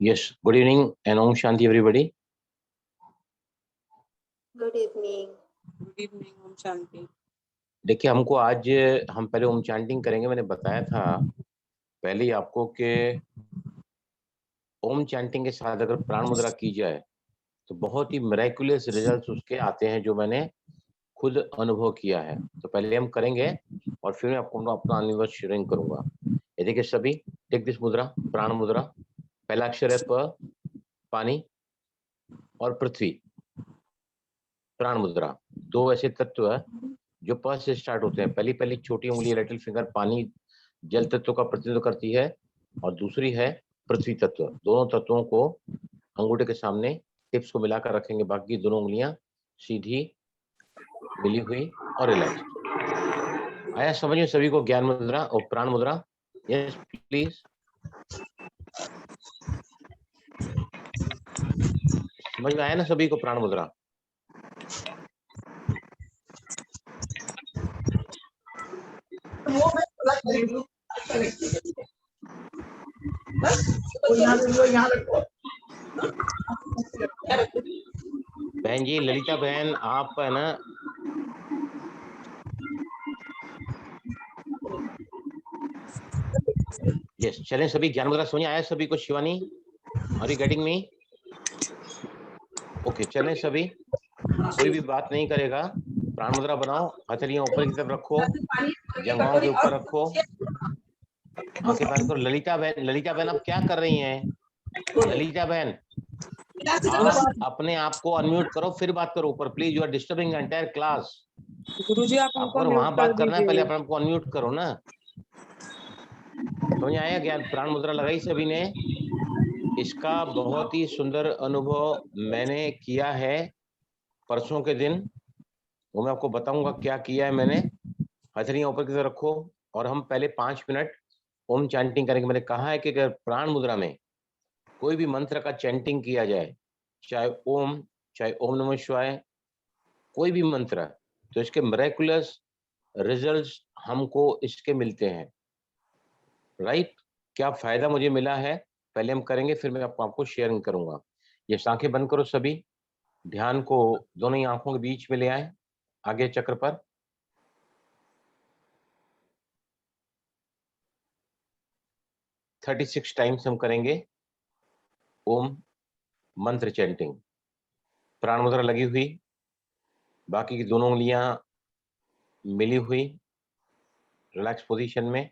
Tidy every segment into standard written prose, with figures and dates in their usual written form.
Yes, good evening and Om Shanti everybody. Good evening. Good evening, Om Shanti. देखिए हमको आज हम पहले ओम चैंटिंग करेंगे। मैंने बताया था पहले ही आपको कि ओम चैंटिंग के साथ अगर प्राण मुद्रा की जाए तो बहुत ही मिरेकुलस रिजल्ट्स उसके आते हैं, जो मैंने खुद अनुभव किया है। तो पहले हम करेंगे और फिर मैं आपको अपना अनुभव शेयरिंग करूंगा। ये देखिए सभी, टेक दिस मुद्रा, प्राण मुद्रा। पहला अक्षर है प, पानी और पृथ्वी। प्राण मुद्रा दो ऐसे तत्व है जो प से स्टार्ट होते हैं। पहली पहली छोटी उंगली लिटिल फिंगर पानी जल तत्व का प्रतिनिधित्व करती है और दूसरी है पृथ्वी तत्व। दोनों तत्वों को अंगूठे के सामने टिप्स को मिलाकर रखेंगे, बाकी दोनों उंगलियां सीधी मिली हुई और रिलैक्स। आया समझ में सभी को ज्ञान मुद्रा और प्राण मुद्रा? Yes please. समझ में आया ना सभी को प्राण मुद्रा? बहन जी ललिता बहन, आप है ना, यस चलें सभी। ज्ञान मुद्रा समझ आया सभी को? Shivani, are you getting me? Okay चलें सभी, कोई भी बात नहीं करेगा। प्राण मुद्रा बनाओ, हथेलियां ऊपर की तरफ रखो, जंघाओं के ऊपर रखो, आंखें बंद करो। ललिता बहन आप क्या कर रही हैं? ललिता बहन आप अपने आप को अनम्यूट करो फिर बात करो ऊपर, please. You are disturbing entire class. गुरुजी आप आपको उनको अगर म्यूट वहां कर बात करना है पहले दीजिए। अपने आप को अनम्यूट करो ना। समझ आया? ज्ञान प्राण मुद्रा लगाई सभी ने? इसका बहुत ही सुंदर अनुभव मैंने किया है परसों के दिन, वो मैं आपको बताऊंगा क्या किया है मैंने। हथेलियां ऊपर की तरफ रखो और हम पहले 5 मिनट ओम चैंटिंग करेंगे। मैंने कहा है कि अगर प्राण मुद्रा में कोई भी मंत्र का चैंटिंग किया जाए, चाहे ओम नमः शिवाय, कोई भी मंत्र, तो इसके मिरेकुलस रिजल्ट्स हमको इसके मिलते हैं। राइट? क्या फायदा मुझे मिला है पहले हम करेंगे, फिर मैं आपको शेयरिंग करूंगा। ये आंखें बंद करो सभी, ध्यान को दोनों ही आंखों के बीच में ले आए, आगे चक्र पर। 36 टाइम्स हम करेंगे ओम मंत्र चैंटिंग। प्राण मुद्रा लगी हुई, बाकी की दोनों उंगलियां मिली हुई रिलैक्स पोजीशन में।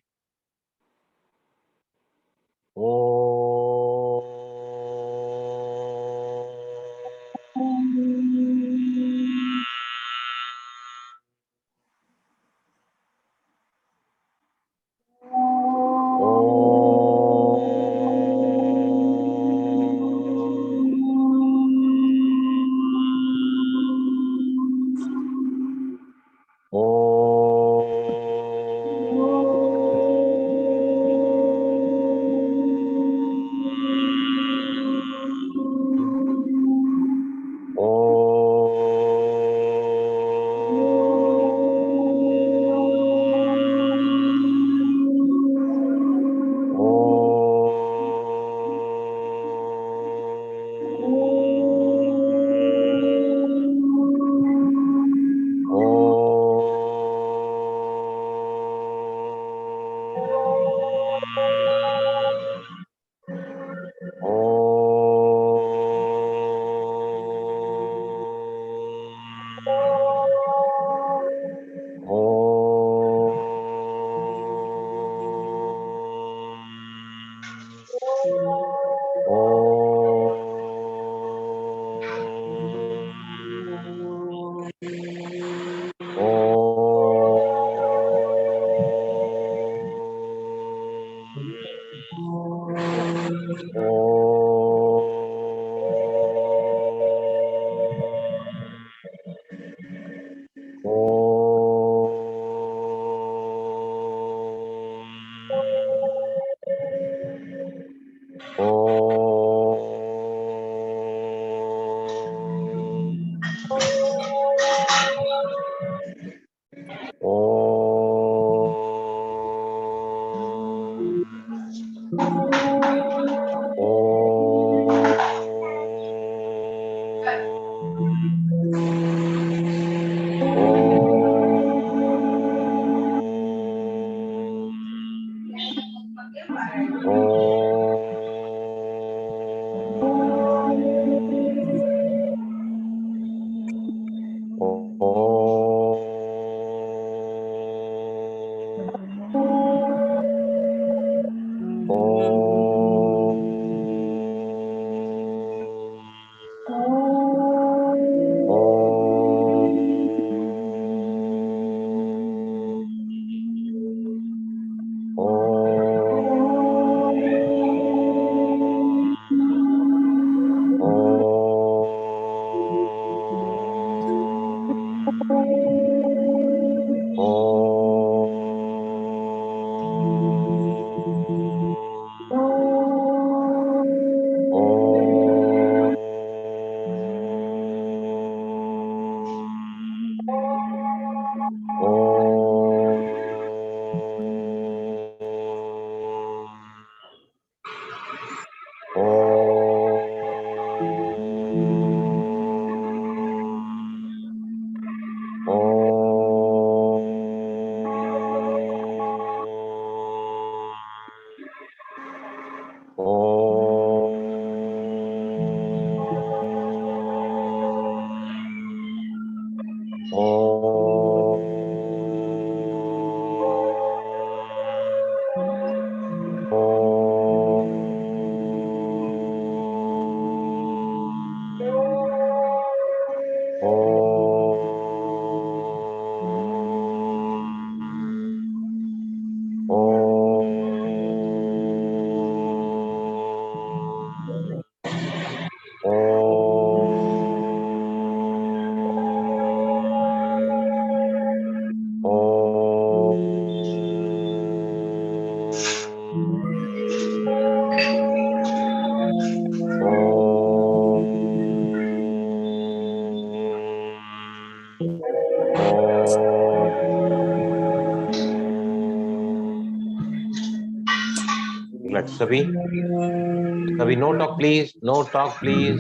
सभी no talk please, no talk please.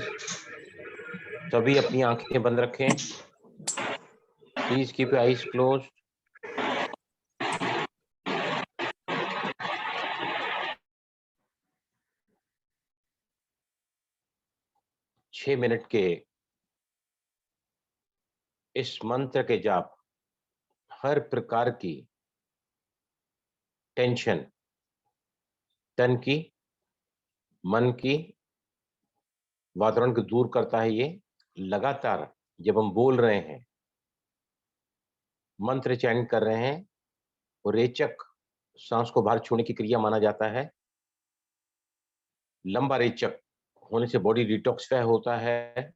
सभी अपनी आंखें बंद रखें। Please keep your eyes close. छह मिनट के इस मंत्र के जाप हर प्रकार की टेंशन, तन की, मन की, वातावरण को दूर करता है। ये लगातार जब हम बोल रहे हैं, मंत्र चैंट कर रहे हैं, और रेचक सांस को बाहर छोड़ने की क्रिया माना जाता है। लंबा रेचक होने से बॉडी डिटॉक्सिफाई होता है,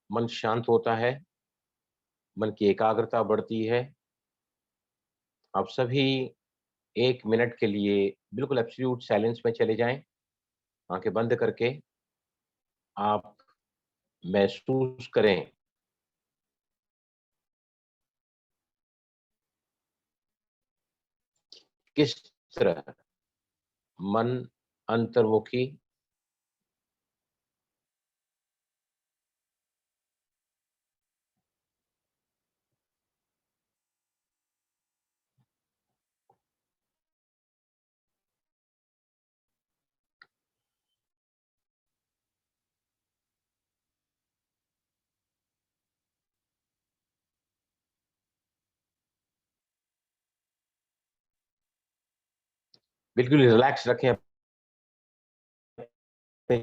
मन शांत होता है, मन की एकाग्रता बढ़ती है। आप सभी 1 मिनट के लिए बिल्कुल एब्सोल्यूट साइलेंस में चले जाएं। आंखें बंद करके आप महसूस करें किस तरह मन अंतर्मुखी बिल्कुल रिलैक्स रखें अपने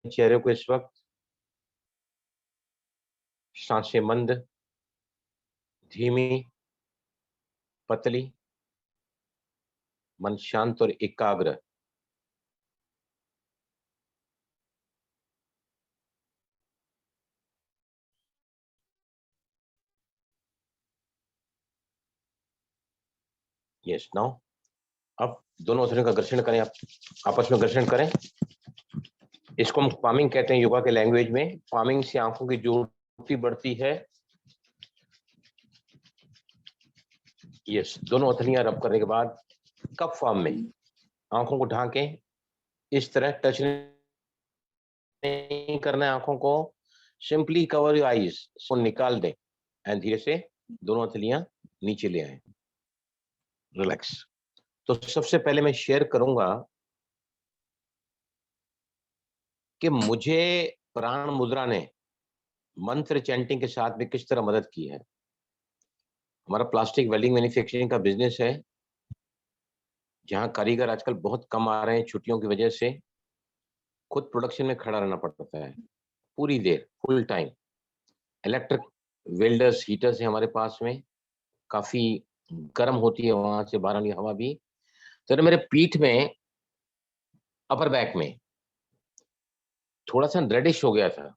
चेहरे को। इस वक्त सांसें मंद, धीमी, पतली, मन शांत और एकाग्र। यस, नाउ अब दोनों हथेलियों का घर्षण करें। आप आपस में घर्षण करें। इसको हम पामिंग कहते हैं योगा के लैंग्वेज में। पामिंग से आंखों की ज्योति बढ़ती है। यस, दोनों हथेलियां रब करने के बाद कप फॉर्म में आंखों को ढांकें। इस तरह टच नहीं नहीं करना है आंखों को, सिंपली कवर योर आईज, इसको निकाल दें एंड धीरे से दोनों हथेलियां नीचे ले आए, रिलैक्स। तो सबसे पहले मैं शेयर करूंगा कि मुझे प्राण मुद्रा ने मंत्र चैंटिंग के साथ में किस तरह मदद की है। हमारा प्लास्टिक वेल्डिंग मैन्युफैक्चरिंग का बिजनेस है, जहां कारीगर आजकल बहुत कम आ रहे हैं छुट्टियों की वजह से। खुद प्रोडक्शन में खड़ा रहना पड़ता है पूरी देर, full time. Electric welders, heaters है हमारे पास में, काफी गर्म होती है वहां से बाहर वाली हवा भी। तो मेरे पीठ में, अपर बैक में थोड़ा सा रेडिश हो गया था।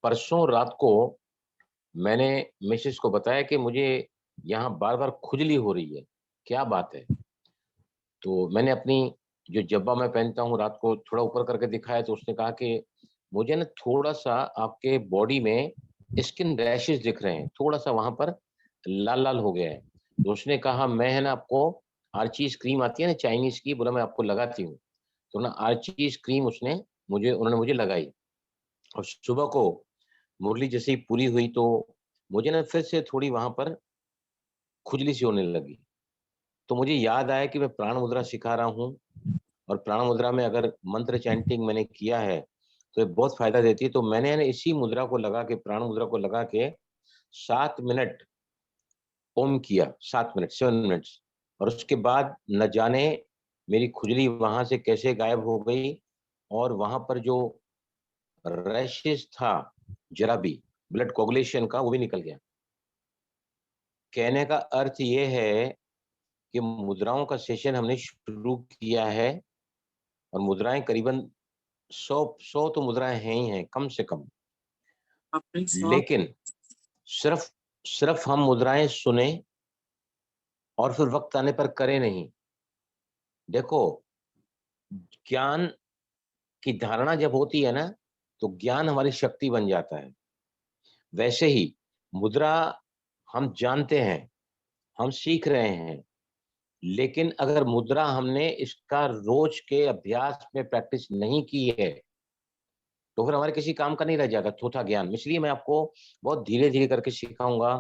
परसों रात को मैंने मिसेस को बताया कि मुझे यहाँ बार बार खुजली हो रही है, क्या बात है। तो मैंने अपनी जो जब्बा मैं पहनता हूँ रात को थोड़ा ऊपर करके दिखाया, तो उसने कहा कि मुझे ना थोड़ा सा आपके बॉडी में स्किन रैशेस दिख रहे हैं, थोड़ा सा वहां पर लाल लाल हो गया है। तो उसने कहा मैं है ना आपको आर्चीज क्रीम आती है ना चाइनीज की, बोला मैं आपको लगाती हूँ। तो ना आर्चीज क्रीम उन्होंने मुझे लगाई। और सुबह को मुरली जैसे ही पूरी हुई तो मुझे ना फिर से थोड़ी वहां पर खुजली सी होने लगी। तो मुझे याद आया कि मैं प्राण मुद्रा सिखा रहा हूँ, और प्राण मुद्रा में अगर मंत्र चैंटिंग मैंने किया है तो ये बहुत फायदा देती है। तो मैंने इसी मुद्रा को लगा के, प्राण मुद्रा को लगा के 7 मिनट ओम किया, 7 मिनट, 7 मिनट्स। और उसके बाद न जाने मेरी खुजली वहां से कैसे गायब हो गई, और वहां पर जो रैशेस था जरा भी ब्लड कोगुलेशन का, वो भी निकल गया। कहने का अर्थ ये है कि मुद्राओं का सेशन हमने शुरू किया है, और मुद्राएं करीबन 100 तो मुद्राएं हैं ही हैं कम से कम। आपने लेकिन सिर्फ सिर्फ हम मुद्राएं सुने और फिर वक्त आने पर करें नहीं। देखो, ज्ञान की धारणा जब होती है ना, तो ज्ञान हमारी शक्ति बन जाता है। वैसे ही मुद्रा हम जानते हैं, हम सीख रहे हैं, लेकिन अगर मुद्रा हमने इसका रोज के अभ्यास में प्रैक्टिस नहीं की है तो फिर हमारे किसी काम का नहीं रह जाएगा, थोथा ज्ञान। इसलिए मैं आपको बहुत धीरे धीरे करके सिखाऊंगा,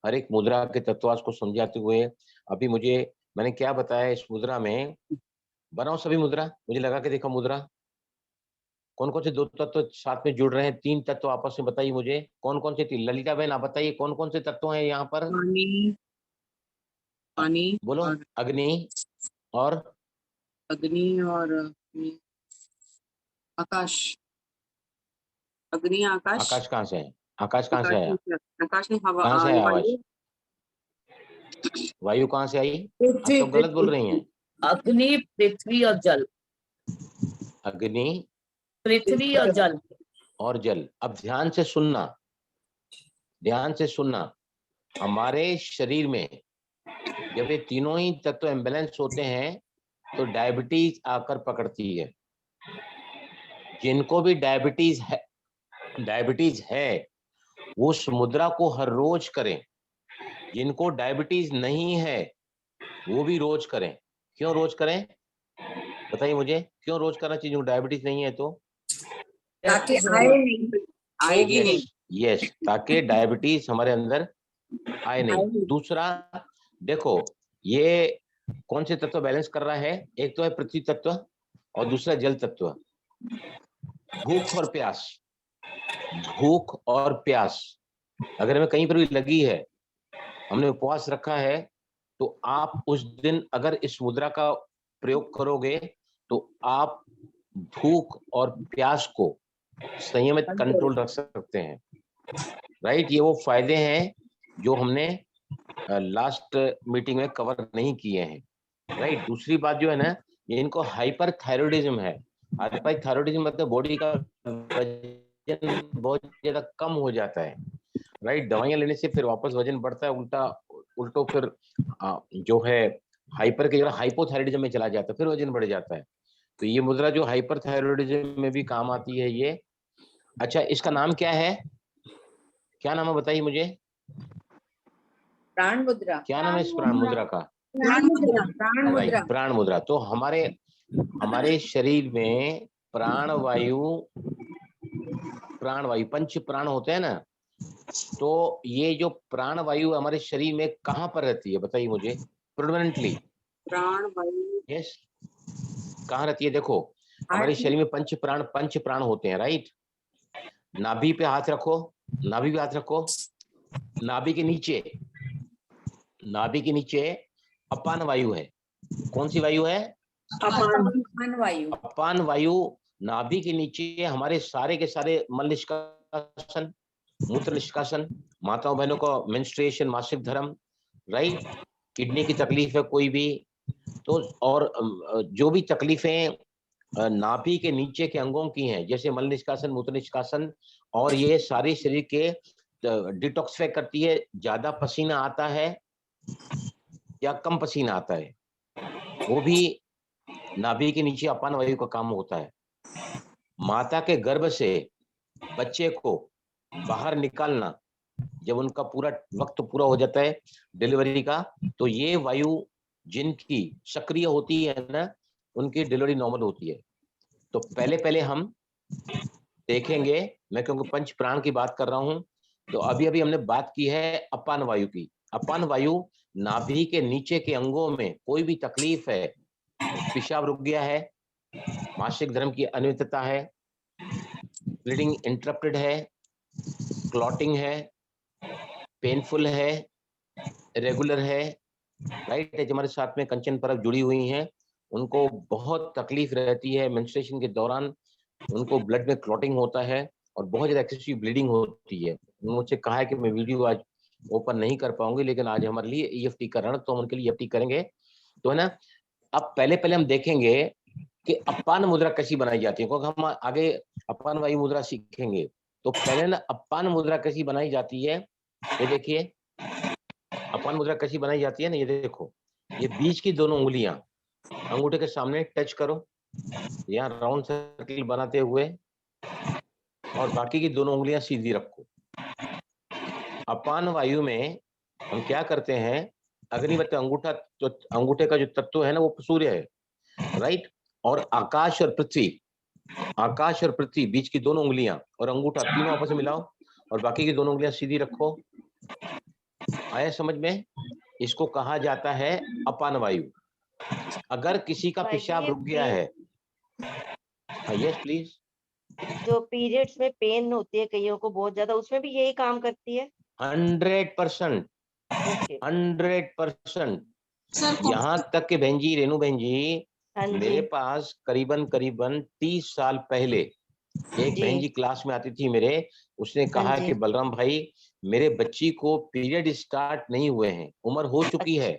हर एक मुद्रा के तत्वांश को समझाते हुए। अभी मैंने क्या बताया इस मुद्रा में, बनाओ सभी मुद्रा, मुझे लगा के देखो मुद्रा, कौन कौन से 2 तत्व साथ में जुड़ रहे हैं, 3 तत्व आपस में बताइए मुझे, कौन कौन से 3? ललिता बहन आप बताइए कौन कौन से तत्व हैं यहाँ पर। पानी, पानी बोलो। और अग्नि और अग्नि और आकाश। अग्नि, आकाश। आकाश कहाँ से है? आकाश कहाँ से आकाश आया? में, आकाश में हवा, कहाँ से आया आवाज? वायु। वायु कहाँ से आई? आप पृथ्वी, तो गलत बोल रही हैं। अग्नि, पृथ्वी और जल। अग्नि, पृथ्वी और जल। और जल। अब ध्यान से सुनना, ध्यान से सुनना। हमारे शरीर में जब ये तीनों ही तत्व इम्बैलेंस होते हैं तो डायबिटीज आकर पकड़ती है। जिनको भी डायबिटीज है वो उस मुद्रा को हर रोज करें। जिनको डायबिटीज नहीं है वो भी रोज करें। क्यों रोज करें बताइए मुझे, क्यों रोज करना चाहिए? जिनको डायबिटीज नहीं है तो ताकि आए नहीं, आएगी नहीं। यस, ताकि डायबिटीज हमारे अंदर आए नहीं। दूसरा, देखो ये कौन से तत्व बैलेंस कर रहा है? एक तो है पृथ्वी तत्व और दूसरा जल तत्व। भूख और प्यास, भूख और प्यास अगर हमें कहीं पर भी लगी है, हमने उपवास रखा है, तो आप उस दिन अगर इस मुद्रा का प्रयोग करोगे तो आप भूख और प्यास को संयमित कंट्रोल रख सकते हैं। राइट, ये वो फायदे हैं जो हमने लास्ट मीटिंग में कवर नहीं किए हैं। राइट, दूसरी बात जो है ना, ये इनको हाइपर थायरॉइडिज्म है। हाइपर थायरॉइडिज्म मतलब बॉडी का वजन बहुत ज्यादा कम हो जाता है। राइट, दवाइयां लेने से फिर वापस वजन बढ़ता है, उल्टो फिर जो है हाइपर की जगह हाइपोथायरॉइडिज्म में चला जाता है, फिर वजन बढ़ जाता है। तो ये मुद्रा जो हाइपर थायरॉइडिज्म में भी काम आती है ये। अच्छा, इसका नाम क्या है? क्या नाम है बताइए मुझे, प्राण मुद्रा। क्या नाम है इस प्राण मुद्रा का? प्राण मुद्रा, प्राण मुद्रा। राइट, प्राण मुद्रा। तो हमारे शरीर में प्राणवायु पंच प्राण होते हैं ना, तो ये जो प्राणवायु हमारे शरीर में कहाँ पर रहती है बताइए मुझे प्रोमिनेंटली। प्राण वायु यस, कहाँ रहती है? देखो हमारे शरीर में पंच प्राण होते हैं, राइट। नाभि पे हाथ रखो, नाभि पे हाथ रखो। नाभि के नीचे अपान वायु है। कौन सी वायु है? अपान वायु। अपान वायु नाभि के नीचे हमारे सारे के सारे मल निष्कासन, मूत्र निष्कासन, माताओं बहनों को मेंस्ट्रुएशन, मासिक धर्म, राइट। किडनी की तकलीफ है कोई भी, तो और जो भी तकलीफें नाभि के नीचे के अंगों की हैं, जैसे मल निष्कासन, मूत्र निष्कासन, और ये सारे शरीर के डिटॉक्सिफाई करती है। ज्यादा पसीना आता है या कम पसीना आता है, वो भी नाभि के नीचे अपान वायु का काम होता है। माता के गर्भ से बच्चे को बाहर निकालना, जब उनका पूरा वक्त पूरा हो जाता है डिलीवरी का, तो ये वायु जिनकी सक्रिय होती है ना, उनकी डिलीवरी नॉर्मल होती है। तो पहले हम देखेंगे, मैं क्योंकि पंच प्राण की बात कर रहा हूं, तो अभी हमने बात की है अपान वायु की। अपान वायु नाभि के नीचे के अंगों में कोई भी तकलीफ है, पेशाब रुक गया है, मासिक धर्म की अनियमितता है, ब्लीडिंग इंटरप्टेड है, क्लॉटिंग है, पेनफुल है, रेगुलर है, राइट है। जो हमारे साथ में कंचन परब जुड़ी हुई हैं, उनको बहुत तकलीफ रहती है मेंस्ट्रुएशन के दौरान, उनको ब्लड में क्लॉटिंग होता है और बहुत ज्यादा एक्सेसिव ब्लीडिंग होती है। मुझसे कहा है कि मैं वीडियो आज ओपन नहीं कर पाऊंगी, लेकिन आज हमारे लिए ईएफटी कर रहा हूं, तो हम उनके लिए ईएफटी करेंगे, तो है ना। अब पहले हम देखेंगे कि अपान मुद्रा कैसी बनाई जाती है, क्योंकि हम आगे अपान वायु मुद्रा सीखेंगे। तो पहले ना अपान मुद्रा कैसी बनाई जाती है, ये देखिए। अपान मुद्रा कैसी बनाई जाती है ना, ये देखो, ये बीच की दोनों उंगलियां अंगूठे के सामने टच करो, यहाँ राउंड सर्किल बनाते हुए, और बाकी की दोनों उंगलियां सीधी रखो। अपान वायु में हम क्या करते हैं, अग्निवत अंगूठा, तो अंगूठे का जो तत्व है ना, वो सूर्य है, राइट। और आकाश और पृथ्वी बीच की दोनों उंगलियां और अंगूठा तीनों आपस में मिलाओ, और बाकी की दोनों उंगलियां सीधी रखो। आया समझ में? इसको कहा जाता है अपान वायु। अगर किसी का पेशाब रुक गया है, यस प्लीज। जो पीरियड्स में पेन होती है कईयों को बहुत ज्यादा, उसमें भी यही काम करती है? 100%, 100%। यहाँ तक कि बहन जी, रेणु बहन जी, मेरे पास करीबन 30 साल पहले एक बहन जी क्लास में आती थी मेरे, उसने कहा कि बलराम भाई, मेरे बच्ची को पीरियड स्टार्ट नहीं हुए हैं, उम्र हो चुकी है,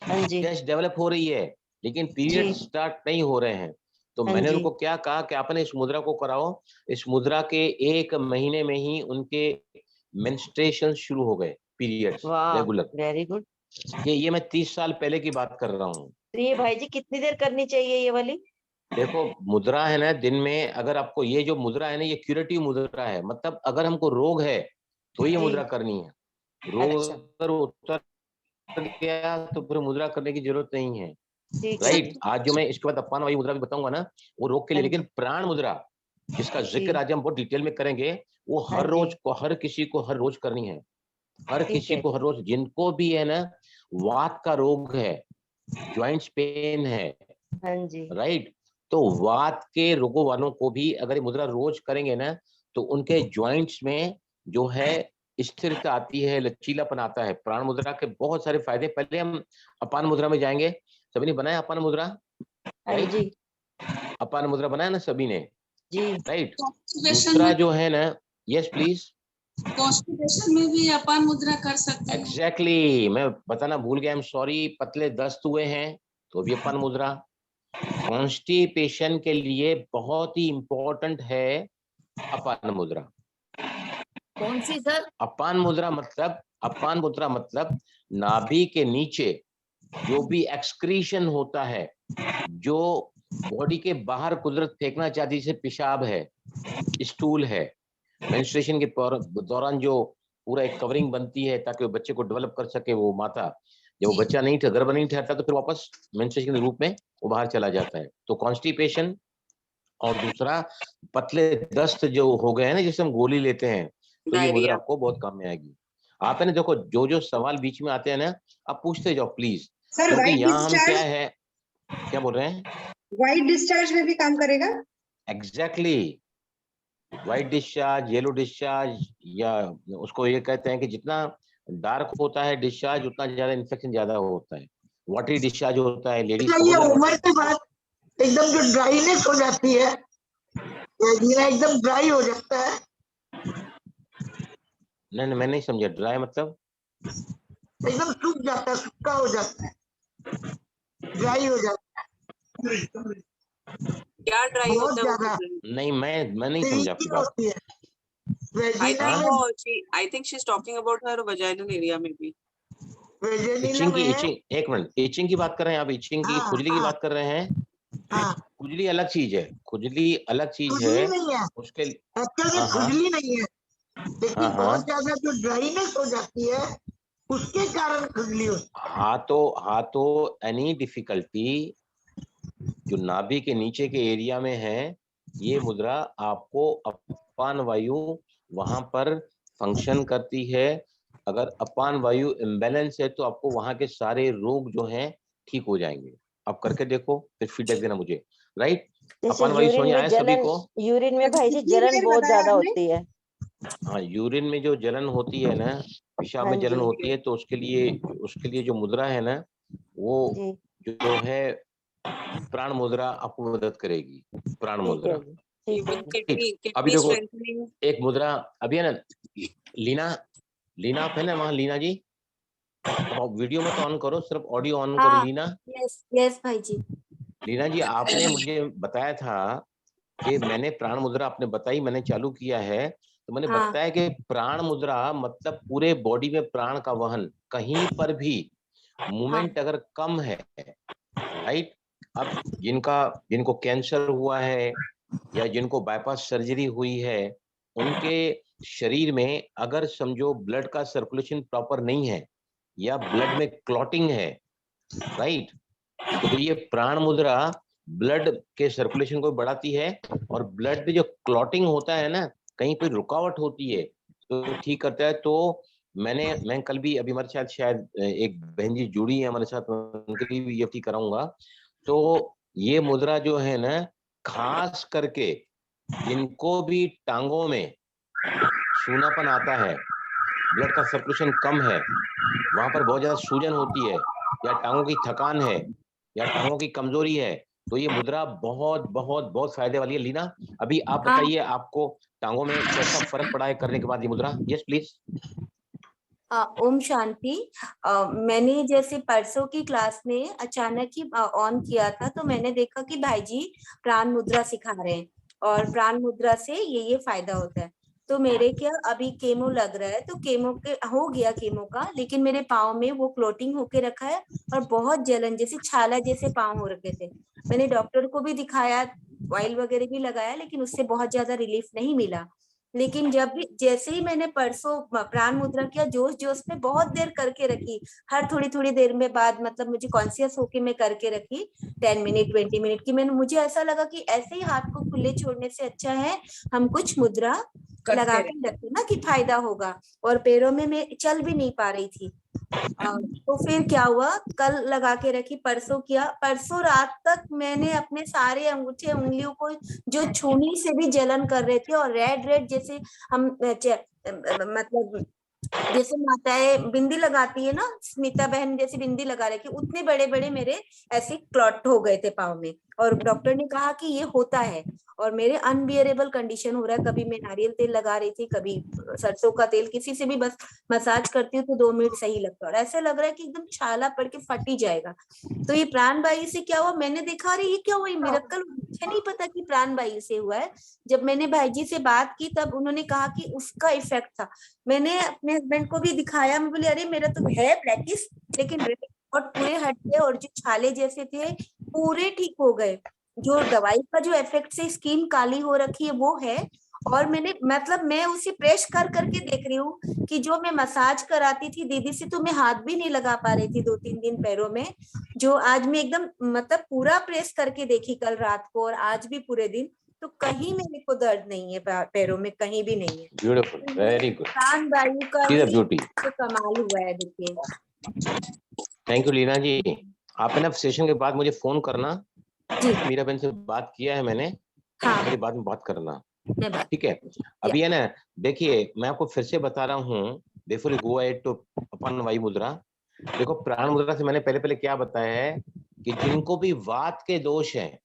टेस्ट डेवलप हो रही है, लेकिन पीरियड स्टार्ट नहीं हो रहे हैं। तो मैंने उनको क्या कहा कि आपने इस मुद्रा को कराओ। इस मुद्रा के 1 महीने में ही उनके मेंस्ट्रुएशन शुरू हो गए, पीरियड्स रेगुलर। Very good. ये मैं 30 साल पहले की बात कर रहा हूँ। तो ये भाई जी कितनी देर करनी चाहिए ये वाली? देखो मुद्रा है ना, दिन में अगर आपको ये जो मुद्रा है ना, ये क्यूरेटिव मुद्रा है, मतलब अगर हमको रोग है तो ये मुद्रा करनी है। रोग अगर उतर गया तो फिर मुद्रा करने की जरूरत नहीं है, राइट। आज जो मैं इसके बाद अपान वायु मुद्रा भी बताऊंगा ना, वो रोग के लिए, लेकिन प्राण मुद्रा जिसका जिक्र आज हम बहुत डिटेल में करेंगे, वो हर रोज को, हर किसी को हर रोज करनी है, हर किसी को हर रोज। जिनको भी है ना वात का रोग है, ज्वाइंट्स पेन है, राइट, तो वात के रोगों वालों को भी अगर ये मुद्रा रोज करेंगे ना, तो उनके ज्वाइंट्स में जो है स्थिरता आती है, लचीलापन आता है। प्राण मुद्रा के बहुत सारे फायदे। पहले हम अपान मुद्रा में जाएंगे। सभी ने बनाया अपान मुद्रा? राइट, अपान मुद्रा बनाया ना सभी ने जी, राइट। दूसरा जो है ना, यस प्लीज, कॉन्स्टिपेशन में भी अपान मुद्रा कर सकते हैं? एग्जैक्टली, मैं बताना भूल गया, आई एम सॉरी। पतले दस्त हुए हैं तो भी अपान मुद्रा। कॉन्स्टिपेशन के लिए बहुत ही इंपॉर्टेंट है अपान मुद्रा। कौन सी सर? अपान मुद्रा मतलब नाभि के नीचे जो भी एक्सक्रीशन होता है, जो बॉडी के बाहर कुदरत फेंकना चाहती है, जैसे पेशाब है, स्टूल है, मेंस्ट्रुएशन के दौरान जो पूरा एक कवरिंग बनती है ताकि वो बच्चे को डेवलप कर सके, वो माता, जब वो बच्चा नहीं गर्भ नहीं ठहरता तो फिर वापस मेंस्ट्रुएशन के रूप में वो बाहर चला जाता है। तो कॉन्स्टिपेशन और दूसरा पतले दस्त जो हो गए हैं ना, जिससे हम गोली लेते हैं, तो ये मुद्रा डायरिया। आपको बहुत काम में आएगी। आप है ना, देखो जो जो सवाल बीच में आते हैं ना, आप पूछते जाओ प्लीज, सर क्योंकि व्हाइट यहाँ हम क्या डिस्चार्ज, है, क्या बोल रहे हैं? व्हाइट डिस्चार्ज में भी काम करेगा? Exactly, white discharge, yellow discharge, या उसको ये कहते हैं कि जितना डार्क होता है डिस्चार्ज, उतना ज्यादा इन्फेक्शन ज्यादा होता है। वाटरी डिस्चार्ज होता है, लेडीज को ये बहुत उम्र ज्यादा के बाद एकदम जो ड्राईनेस हो जाती है, जीरा एकदम ड्राई हो जाता है। नहीं, मैं नहीं समझा, ड्राई मतलब? एकदम सूख जाता है, सूखा हो जाता है, ड्राई हो जाता क्या ड्राई बहुत होता है वो ज्यादा। पूछ रही नहीं, मैं नहीं समझा आपकी है बात। होती है है। I वेजिना think में। वो I think she's talking about her vaginal area maybe. Vagina itching की, में इचिंग, एक मिनट, इचिंग की बात कर रहे हैं आप? इचिंग की, हाँ, खुजली की हाँ। बात कर रहे हैं? हाँ, खुजली अलग चीज है, खुजली अलग चीज खुजली है नहीं है, उसके। एक्चुअली हाँ हाँ खुजली नहीं है, लेकिन हाँ बहुत हाँ। ज्यादा जो ड्राईनेस हो जाती है उसके कारण खुजली होती हाथों एनी डिफिकल्टी जो नाभि के नीचे के एरिया में है, ये मुद्रा आपको अपान वायु वहां पर फंक्शन करती है। अगर अपान वायु इम्बैलेंस है तो आपको वहां के सारे रोग जो हैं ठीक हो जाएंगे। आप करके देखो, फिर फीडबैक देना मुझे, राइट? जैसे अपान वायु समझ यूरिन में आया सभी जलन, को? यूरिन में भाई जी कितनी जलन देर बहुत बताया ज्यादा आपने? होती है। हाँ, यूरिन में जो जलन होती है ना, पेशाब हाँ में जलन जी होती है, तो उसके लिए जो मुद्रा है ना, वो जी, जो है प्राण मुद्रा आपको मदद करेगी। प्राण ठीक है मुद्रा, जी, ठीक है Even जी। राइट? अभी kidney देखो, strengthening. एक मुद्रा अभी है ना, लीना आप है ना वहाँ? लीना जी, आप वीडियो मत ऑन करो, सिर्फ ऑडियो ऑन करो। हाँ। लीना, यस यस भाई जी। लीना जी, आपने मुझे बताया था कि मैंने प्राण मुद्रा आपने बताई, मैंने चालू किया है, तो मैंने हाँ बताया कि प्राण मुद्रा मतलब पूरे बॉडी में प्राण का वहन, कहीं पर भी मूवमेंट अगर कम है, राइट? अब जिनको कैंसर हुआ है या जिनको बाईपास सर्जरी हुई है, उनके शरीर में अगर समझो ब्लड का सर्कुलेशन प्रॉपर नहीं है या ब्लड में क्लॉटिंग है, राइट, तो ये प्राण मुद्रा ब्लड के सर्कुलेशन को बढ़ाती है, और ब्लड में जो क्लॉटिंग होता है ना, कहीं पे रुकावट होती है, तो ठीक करता है। तो मैं कल भी, अभी हमारे साथ शायद एक बहन जी जुड़ी है हमारे साथ, उनके लिए भी EFT कराऊंगा। तो ये मुद्रा जो है ना, खास करके जिनको भी टांगों में सूनापन आता है, ब्लड का सर्कुलेशन कम है, वहां पर बहुत ज्यादा सूजन होती है, या टांगों की थकान है, या टांगों की कमजोरी है, तो ये मुद्रा बहुत बहुत बहुत फायदे वाली है। लीना, अभी आप हाँ। बताइए, आपको टांगों में कैसा फर्क पड़ा है करने के बाद ये मुद्रा? Yes please. ओम शांति। मैंने जैसे परसों की क्लास में अचानक ही ऑन किया था, तो मैंने देखा कि भाई जी प्राण मुद्रा सिखा रहे हैं और प्राण मुद्रा से ये फायदा होता है। तो मेरे क्या अभी केमो लग रहा है, तो केमो के हो गया केमो का, लेकिन मेरे पाँव में वो क्लोटिंग होके रखा है और बहुत जलन जैसे छाला जैसे पाँव हो रखे थे। मैंने डॉक्टर को भी दिखाया, ऑयल वगैरह भी लगाया, लेकिन उससे बहुत ज्यादा रिलीफ नहीं मिला। लेकिन जब भी जैसे ही मैंने परसों प्राण मुद्रा किया, जोश जोश में बहुत देर करके रखी, हर थोड़ी थोड़ी देर में बाद मतलब मुझे कॉन्शियस होके मैं करके रखी 10 मिनट 20 मिनट की। मुझे ऐसा लगा कि ऐसे ही हाथ को खुले छोड़ने से अच्छा है हम कुछ मुद्रा लगा के रखें ना, कि फायदा होगा। और पैरों में मैं चल भी नहीं पा रही थी। तो फिर क्या हुआ, कल लगा के रखी, परसों किया, परसों रात तक मैंने अपने सारे अंगूठे उंगलियों को जो छूने से भी जलन कर रहे थे, और रेड रेड जैसे हम मतलब जैसे माताएं बिंदी लगाती है ना, स्मिता बहन जैसी बिंदी लगा रखी, उतने बड़े बड़े मेरे ऐसे क्लॉट हो गए थे पाँव में। और डॉक्टर ने कहा कि ये होता है, और मेरे अनबियरेबल कंडीशन हो रहा है। कभी मैं नारियल तेल लगा रही थी, कभी सरसों का तेल, किसी से भी बस मसाज करती हूँ तो 2 मिनट सही लगता है, और ऐसे लग रहा है कि एकदम छाला पड़ के फट ही जाएगा। तो ये प्राणवायु से क्या हुआ, मैंने देखा अरे ये क्या हुआ, मिरेकल, मुझे नहीं पता कि प्राणवायु से हुआ है। जब मैंने भाई जी से बात की तब उन्होंने कहा कि उसका इफेक्ट था। मैंने अपने हस्बैंड को भी दिखाया, मैं बोली अरे मेरा तो है ब्लैकिश, लेकिन रेड और पूरे हट गए, और जो छाले जैसे थे पूरे ठीक हो गए। जो दवाई का जो इफेक्ट से स्किन काली हो रखी है वो है। और मैंने मतलब मैं उसे प्रेस कर करके देख रही हूँ कि जो मैं मसाज कराती थी दीदी से, तो मैं हाथ भी नहीं लगा पा रही थी 2-3 दिन पैरों में, जो आज मैं एकदम मतलब पूरा प्रेस करके देखी कल रात को और आज भी पूरे दिन, तो कहीं मेरे को दर्द नहीं है, पैरों में कहीं भी नहीं है। ब्यूटीफुल, वेरी गुड, प्राण वायु का सी द ही ब्यूटी। तो कमाल हुआ है, देखिए। थैंक यू लीना जी। आप है ना सेशन के बाद मुझे फोन करना, जी मीरा बहन से बात किया है मैंने, हाँ, मेरी बाद में बात करना, मैं बात ठीक है। अभी है ना, देखिए मैं आपको फिर से बता रहा हूँ, before you go ahead to apan vayu mudra, देखो प्राण मुद्रा से मैंने पहले क्या बताया है कि जिनको भी वात के दोष हैं,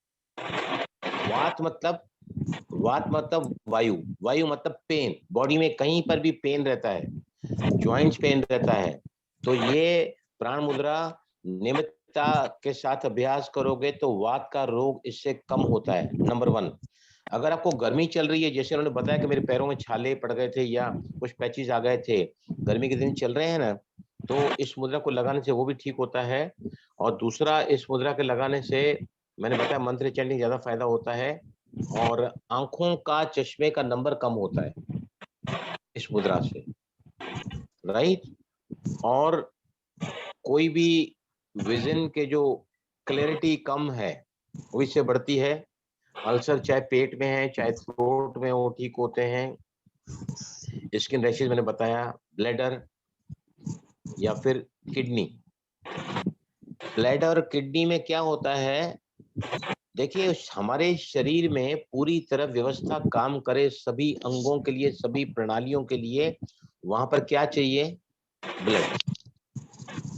वात मतलब वायु, वायु मतलब पेन, बॉडी में कहीं पर भी पेन रहता है, जॉइंट्स पेन रहता है, तो ये प्राण मुद्रा नियमितता के साथ अभ्यास करोगे तो वात का रोग इससे कम होता है। नंबर 1, अगर आपको गर्मी चल रही है, जैसे उन्होंने बताया कि मेरे पैरों में छाले पड़ गए थे या कुछ पैचेस आ गए थे, गर्मी के दिन चल रहे हैं ना, तो इस मुद्रा को लगाने से वो भी ठीक होता है। और दूसरा, इस मुद्रा के लगाने से मैंने बताया मंत्र चैंटिंग ज्यादा फायदा होता है और आंखों का चश्मे का नंबर कम होता है इस मुद्रा से, राइट। और कोई भी विजन के जो क्लैरिटी कम है वो इससे बढ़ती है। अल्सर चाहे पेट में है चाहे थ्रोट में, वो ठीक होते हैं। स्किन रैशेज मैंने बताया, ब्लैडर या फिर किडनी। ब्लैडर और किडनी में क्या होता है, देखिए हमारे शरीर में पूरी तरह व्यवस्था काम करे सभी अंगों के लिए, सभी प्रणालियों के लिए, वहां पर क्या चाहिए, ब्लड,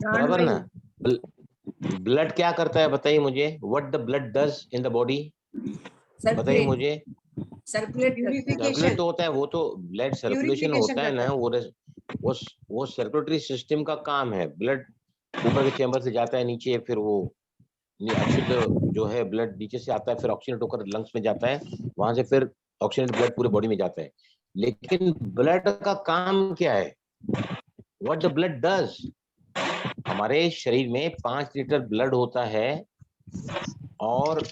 बराबर ना। ब्लड क्या करता है बताइए मुझे, what the blood does in the body, बताइए मुझे। सर्कुलेट तो होता है, वो तो ब्लड सर्कुलेशन होता है ना, वो सर्कुलेटरी सिस्टम का काम है। ब्लड ऊपर के चैम्बर से जाता है नीचे, फिर वो अशुद्ध जो है ब्लड नीचे से आता है, फिर ऑक्सीजन होकर लंग्स में जाता है, वहां से फिर ऑक्सीजन ब्लड पूरे बॉडी में जाता है। लेकिन ब्लड का काम क्या है, व्हाट द ब्लड डज। हमारे शरीर में 5 लीटर ब्लड होता है और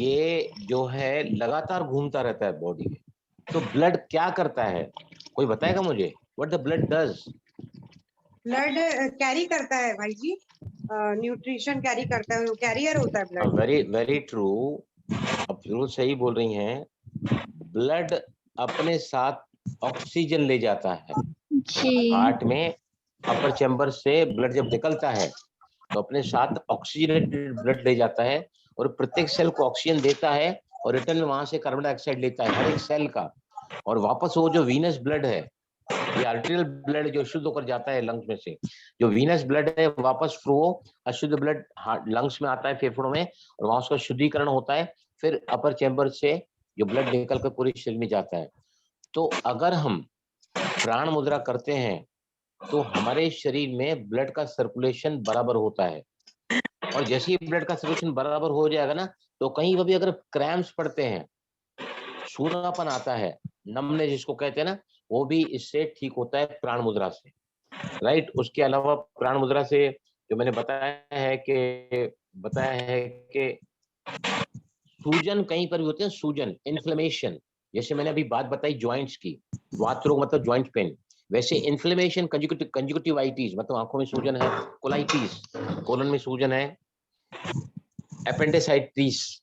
ये जो है लगातार घूमता रहता है बॉडी में। तो ब्लड क्या करता है, कोई बताएगा मुझे, what the blood does. Blood carry करता है भाई जी, न्यूट्रिशन कैरी करता है, कैरियर होता है ब्लड। वेरी वेरी ट्रू, अब जरूर सही बोल रही हैं। ब्लड अपने साथ ऑक्सीजन ले जाता है हार्ट में, अपर चैम्बर से ब्लड जब निकलता है तो अपने साथ ऑक्सीजनेटेड ब्लड ले जाता है और प्रत्येक सेल को ऑक्सीजन देता है और रिटर्न में वहां से कार्बन डाइऑक्साइड लेता है हर एक सेल का। और वापस वो जो वीनस ब्लड है, ये आर्टेरियल ब्लड जो शुद्ध होकर जाता है लंग्स में से, जो वीनस ब्लड है वापस फ्लो अशुद्ध ब्लड लंग्स में आता है, फेफड़ों में, और वहां उसका शुद्धिकरण होता है, फिर अपर चैम्बर से जो ब्लड निकल कर पूरे शरीर में जाता है। तो अगर हम प्राण मुद्रा करते हैं तो हमारे शरीर में ब्लड का सर्कुलेशन बराबर होता है, और जैसे ही ब्लड का सर्कुलेशन बराबर हो जाएगा ना, तो कहीं भी अगर क्रैम्प्स पड़ते हैं, सूनापन आता है, नमने जिसको कहते हैं ना, वो भी इससे ठीक होता है प्राण मुद्रा से, राइट। उसके अलावा प्राण मुद्रा से जो मैंने बताया है कि सूजन कहीं पर भी होते हैं, सूजन, इन्फ्लेमेशन, जैसे मैंने अभी बात बताई जॉइंट्स की, वात रोग मतलब जॉइंट पेन, वैसे इन्फ्लेमेशन, कंजक्टिवाइटिस मतलब आंखों में सूजन है, कोलाइटिस कोलन में सूजन है, अपेंडिसाइटिस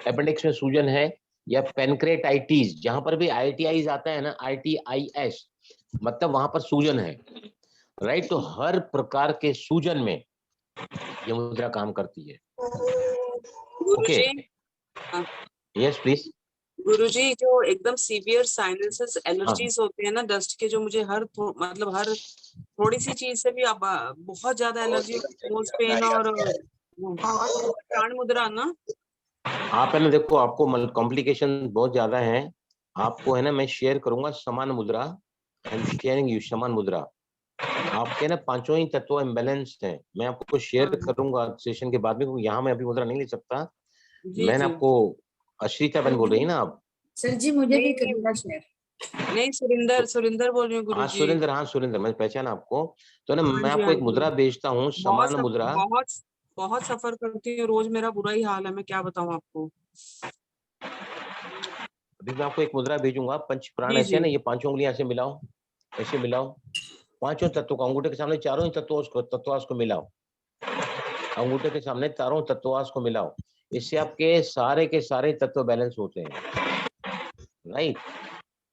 अपेंडिक्स में सूजन है, या पेनक्रेटाइटिस, जहां पर भी ITIs आता है ना, ITIS मतलब वहां पर सूजन है, राइट। तो हर प्रकार के सूजन में ये मुद्रा काम करती है। Okay, yes please. गुरुजी, जो एकदम सीवियर साइनसेस एलर्जीज होते हैं ना डस्ट के, जो मुझे हर थोड़ी सी चीज से भी अब बहुत ज्यादा एलर्जी, नोज पेन और प्राण मुद्रा ना। आप है ना, देखो आपको कॉम्प्लिकेशन बहुत ज्यादा है, आपको है ना मैं शेयर करूंगा समान मुद्रा, आई एम शेयरिंग यू समान मुद्रा। आपके ना 5 ही तत्व इम्बैलेंस हैं, मैं आपको शेयर करूंगा सेशन के बाद में, क्योंकि यहाँ मैं अभी मुद्रा नहीं ले सकता। मैंने आपको, अश्रिता बहन बोल रही है ना आप? सर जी मुझे भी करना शेयर। नहीं, सुरिंदर बोल रही हूँ गुरुजी। हाँ सुरेंद्र, मैं पहचाना आपको। तो ना मैं हाँ जी, आपको एक मुद्रा भेजता हूँ, समान मुद्रा। बहुत सफर करती हूँ रोज, मेरा बुरा ही हाल है, मैं क्या बताऊँ आपको। अभी मैं आपको एक मुद्रा भेजूंगा, पंच प्राण ऐसे है ना, ये 5 उंगलियां ऐसे मिलाओ, ऐसे मिलाओ, 5 तत्वों को अंगूठे के सामने, चारों ही तत्वास को मिलाओ, अंगूठे के सामने चारों तत्वास को मिलाओ। इससे आपके सारे के सारे तत्व बैलेंस होते हैं। राइट।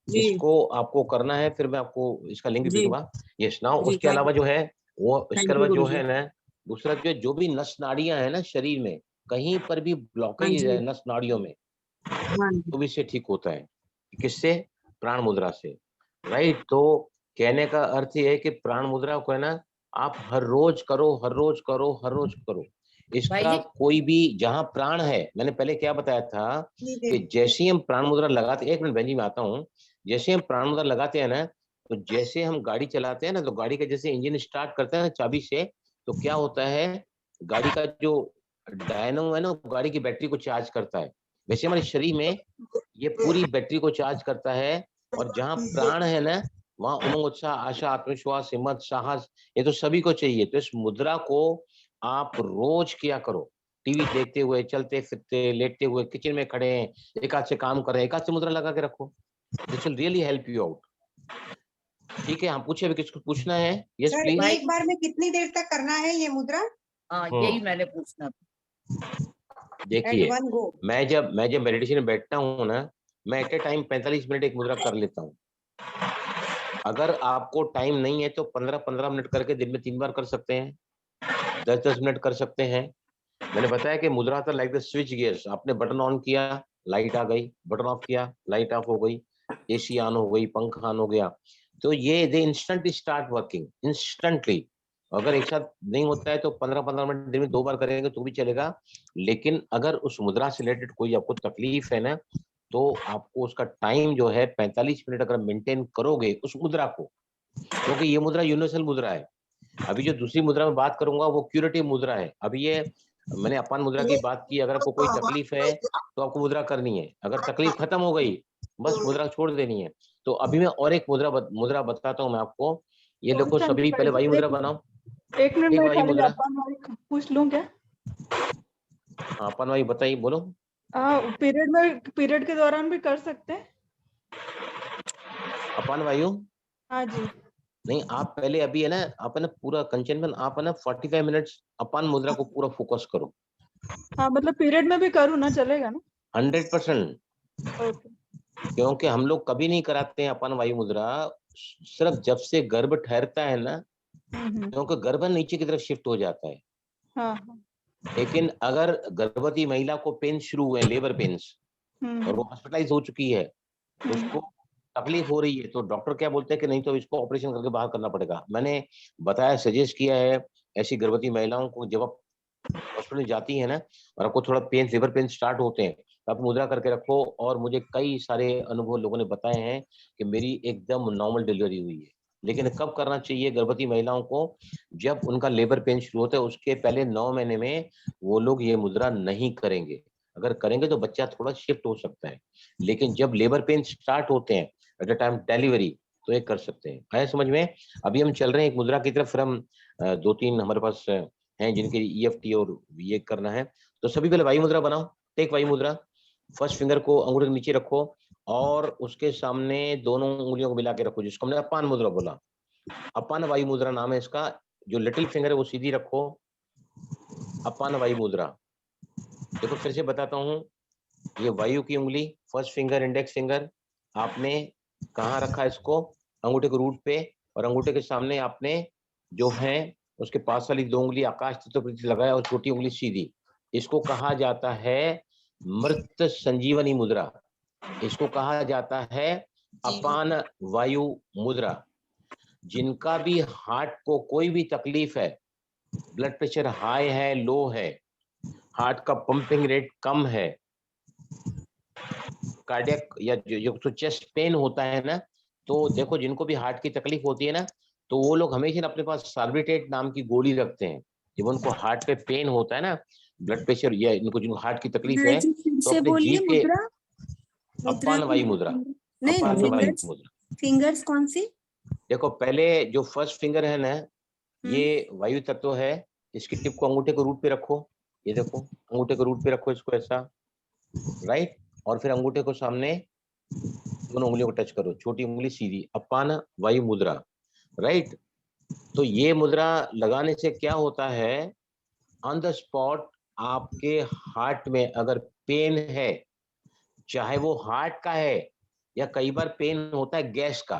जी इसको आपको करना है, फिर मैं आपको इसका लिंक भी जी भेजूंगा। यस, नाउ जी, उसके अलावा जो है वो, इसके थैंक यू अलावा जो गुरुजी। है ना, दूसरा जो भी नस नाड़ियां है ना शरीर में, कहीं पर भी हाँ ब्लॉकेज जी, है नस नाड़ियों में, हाँ जी, तो भी इससे ठीक होता है। किससे? प्राण मुद्रा से, राइट। तो कहने का अर्थ ये है कि प्राण मुद्रा को है ना, आप हर रोज करो, हर रोज करो, हर रोज करो। इसका कोई भी, जहां प्राण है, मैंने पहले क्या बताया था कि जैसे ही हम प्राण मुद्रा लगाते, एक मिनट बहन जी मैं आता हूँ, जैसे हम प्राण मुद्रा लगाते हैं ना, तो जैसे हम गाड़ी चलाते हैं ना, तो गाड़ी का जैसे इंजन स्टार्ट करते हैं ना चाबी से, तो क्या होता है, गाड़ी का जो डायनो है ना, वो गाड़ी की बैटरी को चार्ज करता है। वैसे हमारे शरीर में ये पूरी बैटरी को चार्ज करता है। और जहां प्राण है ना, वहां उमंग, उत्साह, आशा, आत्मविश्वास, हिम्मत, साहस, ये तो सभी को चाहिए। तो इस मुद्रा को आप रोज किया करो। टीवी देखते हुए, चलते फिरते, लेटते हुए, किचन में खड़े हैं, एक हाथ से काम कर रहे हैं, एक हाथ से मुद्रा लगा के रखो। This will really help you out. ठीक है, हम पूछे, अभी किसको पूछना है? Yes sir please. एक बार में कितनी देर तक करना है ये मुद्रा? हाँ यही मैंने पूछना। एट देखिए, वन गो? मैं जब मेडिटेशन में बैठता हूँ ना, मैं एट ए टाइम 45 मिनट एक मुद्रा कर लेता हूँ। अगर आपको टाइम नहीं है तो 15-15 मिनट करके दिन में 3 बार कर सकते हैं, 10-10 मिनट कर सकते हैं। मैंने बताया कि मुद्रा था लाइक द स्विच गियर्स। आपने बटन ऑन किया, लाइट आ गई, बटन ऑफ किया, लाइट ऑफ हो गई, एसी ऑन हो गई, पंखा ऑन हो गया। तो ये दे इंस्टेंटली स्टार्ट वर्किंग, इंस्टेंटली। अगर एक साथ नहीं होता है तो 15-15 मिनट दिन में 2 बार करेंगे तो भी चलेगा। लेकिन अगर उस मुद्रा से रिलेटेड कोई आपको तकलीफ है ना, तो आपको उसका टाइम जो है 45 मिनट अगर मेंटेन करोगे उस मुद्रा को, क्योंकि ये मुद्रा यूनिवर्सल मुद्रा है। अभी जो दूसरी मुद्रा में बात करूंगा वो क्यूरेटिव मुद्रा है। अभी ये मैंने अपान मुद्रा की बात की। अगर आपको कोई तकलीफ है तो आपको मुद्रा करनी है। अगर तकलीफ खत्म हो गई, बस मुद्रा छोड़ देनी है। तो अभी मैं और एक मुद्रा बताता हूँ मैं आपको। ये देखो, सभी पहले वायु मुद्रा बनाओ। एक मिनट एक में वायु खाली मुद्रा, अपान वायु पूछ लूं क्या? अपान वायु बताइए, बोलो। पीरियड के दौरान भी कर सकते हैं? अपान वायु हाँ जी। नहीं, आप पहले अभी है ना, आप है ना पूरा कंचनवन, आप है ना 45 मिनट्स अपान मुद्रा को पूरा फोकस करो। हाँ मतलब पीरियड में भी करूँ ना, चलेगा ना? 100%। ओके। क्योंकि हम लोग कभी नहीं कराते हैं अपान वायु मुद्रा, सिर्फ जब से गर्भ ठहरता है ना, क्योंकि गर्भ नीचे की तरफ शिफ्ट हो जाता है। हाँ हाँ। लेकिन अगर गर्भवती महिला को पेन शुरू हुए, लेबर पेन्स, और वो हॉस्पिटलाइज हो चुकी है, उसको तकलीफ हो रही है, तो डॉक्टर क्या बोलते हैं कि नहीं तो इसको ऑपरेशन करके बाहर करना पड़ेगा। मैंने बताया, सजेस्ट किया है ऐसी गर्भवती महिलाओं को, जब आप हॉस्पिटल जाती है ना और आपको थोड़ा पेन, लेबर पेन स्टार्ट होते हैं, तो आप मुद्रा करके रखो। और मुझे कई सारे अनुभव लोगों ने बताए हैं कि मेरी एकदम नॉर्मल डिलीवरी हुई है। लेकिन कब करना चाहिए गर्भवती महिलाओं को? जब उनका लेबर पेन शुरू होता है, उसके पहले 9 महीने में वो लोग ये मुद्रा नहीं करेंगे। अगर करेंगे तो बच्चा थोड़ा शिफ्ट हो सकता है। लेकिन जब लेबर पेन स्टार्ट होते हैं एट द टाइम डिलीवरी, तो ये कर सकते हैं। आया समझ में? अभी हम चल रहे हैं एक मुद्रा की तरफ। फिर हम 2-3 हमारे पास हैं जिनके EFT और ये करना है। तो सभी पहले वायु मुद्रा बनाओ। टेक वायु मुद्रा। फर्स्ट फिंगर को अंगूठे के नीचे रखो और उसके सामने दोनों उंगलियों को मिला के रखो, जिसको हमने अपान मुद्रा बोला। अपान वायु मुद्रा नाम है इसका। जो लिटिल फिंगर है वो सीधी रखो, अपान वायु मुद्रा। देखो फिर से बताता हूँ, ये वायु की उंगली, फर्स्ट फिंगर, इंडेक्स फिंगर, आपने कहाँ रखा इसको? अंगूठे के रूट पे। और अंगूठे के सामने आपने जो है उसके पास वाली 2 उंगली आकाश तत्व पर लगाया और छोटी उंगली सीधी। इसको कहा जाता है मृत संजीवनी मुद्रा। इसको कहा जाता है अपान वायु मुद्रा। जिनका भी हार्ट को कोई भी तकलीफ है, ब्लड प्रेशर हाई है, लो है, हार्ट का पंपिंग रेट कम है, कार्डियक या जो चेस्ट पेन होता है ना, तो देखो जिनको भी हार्ट की तकलीफ होती है ना, तो वो लोग हमेशा अपने पास साल्बिटेट नाम की गोली रखते हैं। जब उनको हार्ट पे पेन होता है ना, ब्लड प्रेशर या इनको जिनको हार्ट की तकलीफ है, तो से अपने बोलिए जीभ के मुद्रा। अपान वायु मुद्रा, नहीं अपान वायु फिंगर्स, मुद्रा। फिंगर्स कौन सी? देखो पहले जो फर्स्ट फिंगर है ना, ये वायु तत्व है। इसकी टिप को अंगूठे को रूट पे रखो। ये देखो, अंगूठे को रूट पे रखो इसको ऐसा, राइट। और फिर अंगूठे को सामने दोनों उंगलियों को टच करो, छोटी उंगली सीधी, अपान वायु मुद्रा, राइट। तो ये मुद्रा लगाने से क्या होता है, ऑन द स्पॉट आपके हार्ट में अगर पेन है, चाहे वो हार्ट का है या कई बार पेन होता है गैस का,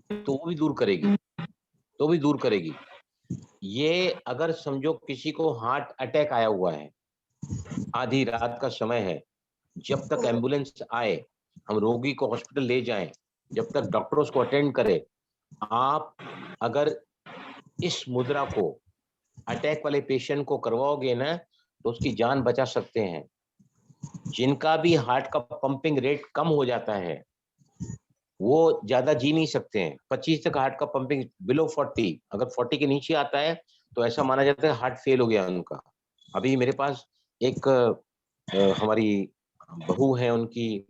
तो वो भी दूर करेगी। ये अगर समझो किसी को हार्ट अटैक आया हुआ है, आधी रात का समय है, जब तक एम्बुलेंस आए, हम रोगी को हॉस्पिटल ले जाएं, जब तक डॉक्टर उसको अटेंड करे, आप अगर इस मुद्रा को अटैक वाले पेशेंट को करवाओगे ना, तो उसकी जान बचा सकते हैं। जिनका भी हार्ट का पंपिंग रेट कम हो जाता है, वो ज्यादा जी नहीं सकते हैं। 25 तक हार्ट का पंपिंग, बिलो 40, अगर 40 के नीचे आता है तो ऐसा माना जाता है हार्ट फेल हो गया उनका। अभी मेरे पास एक हमारी बहू है, उनकी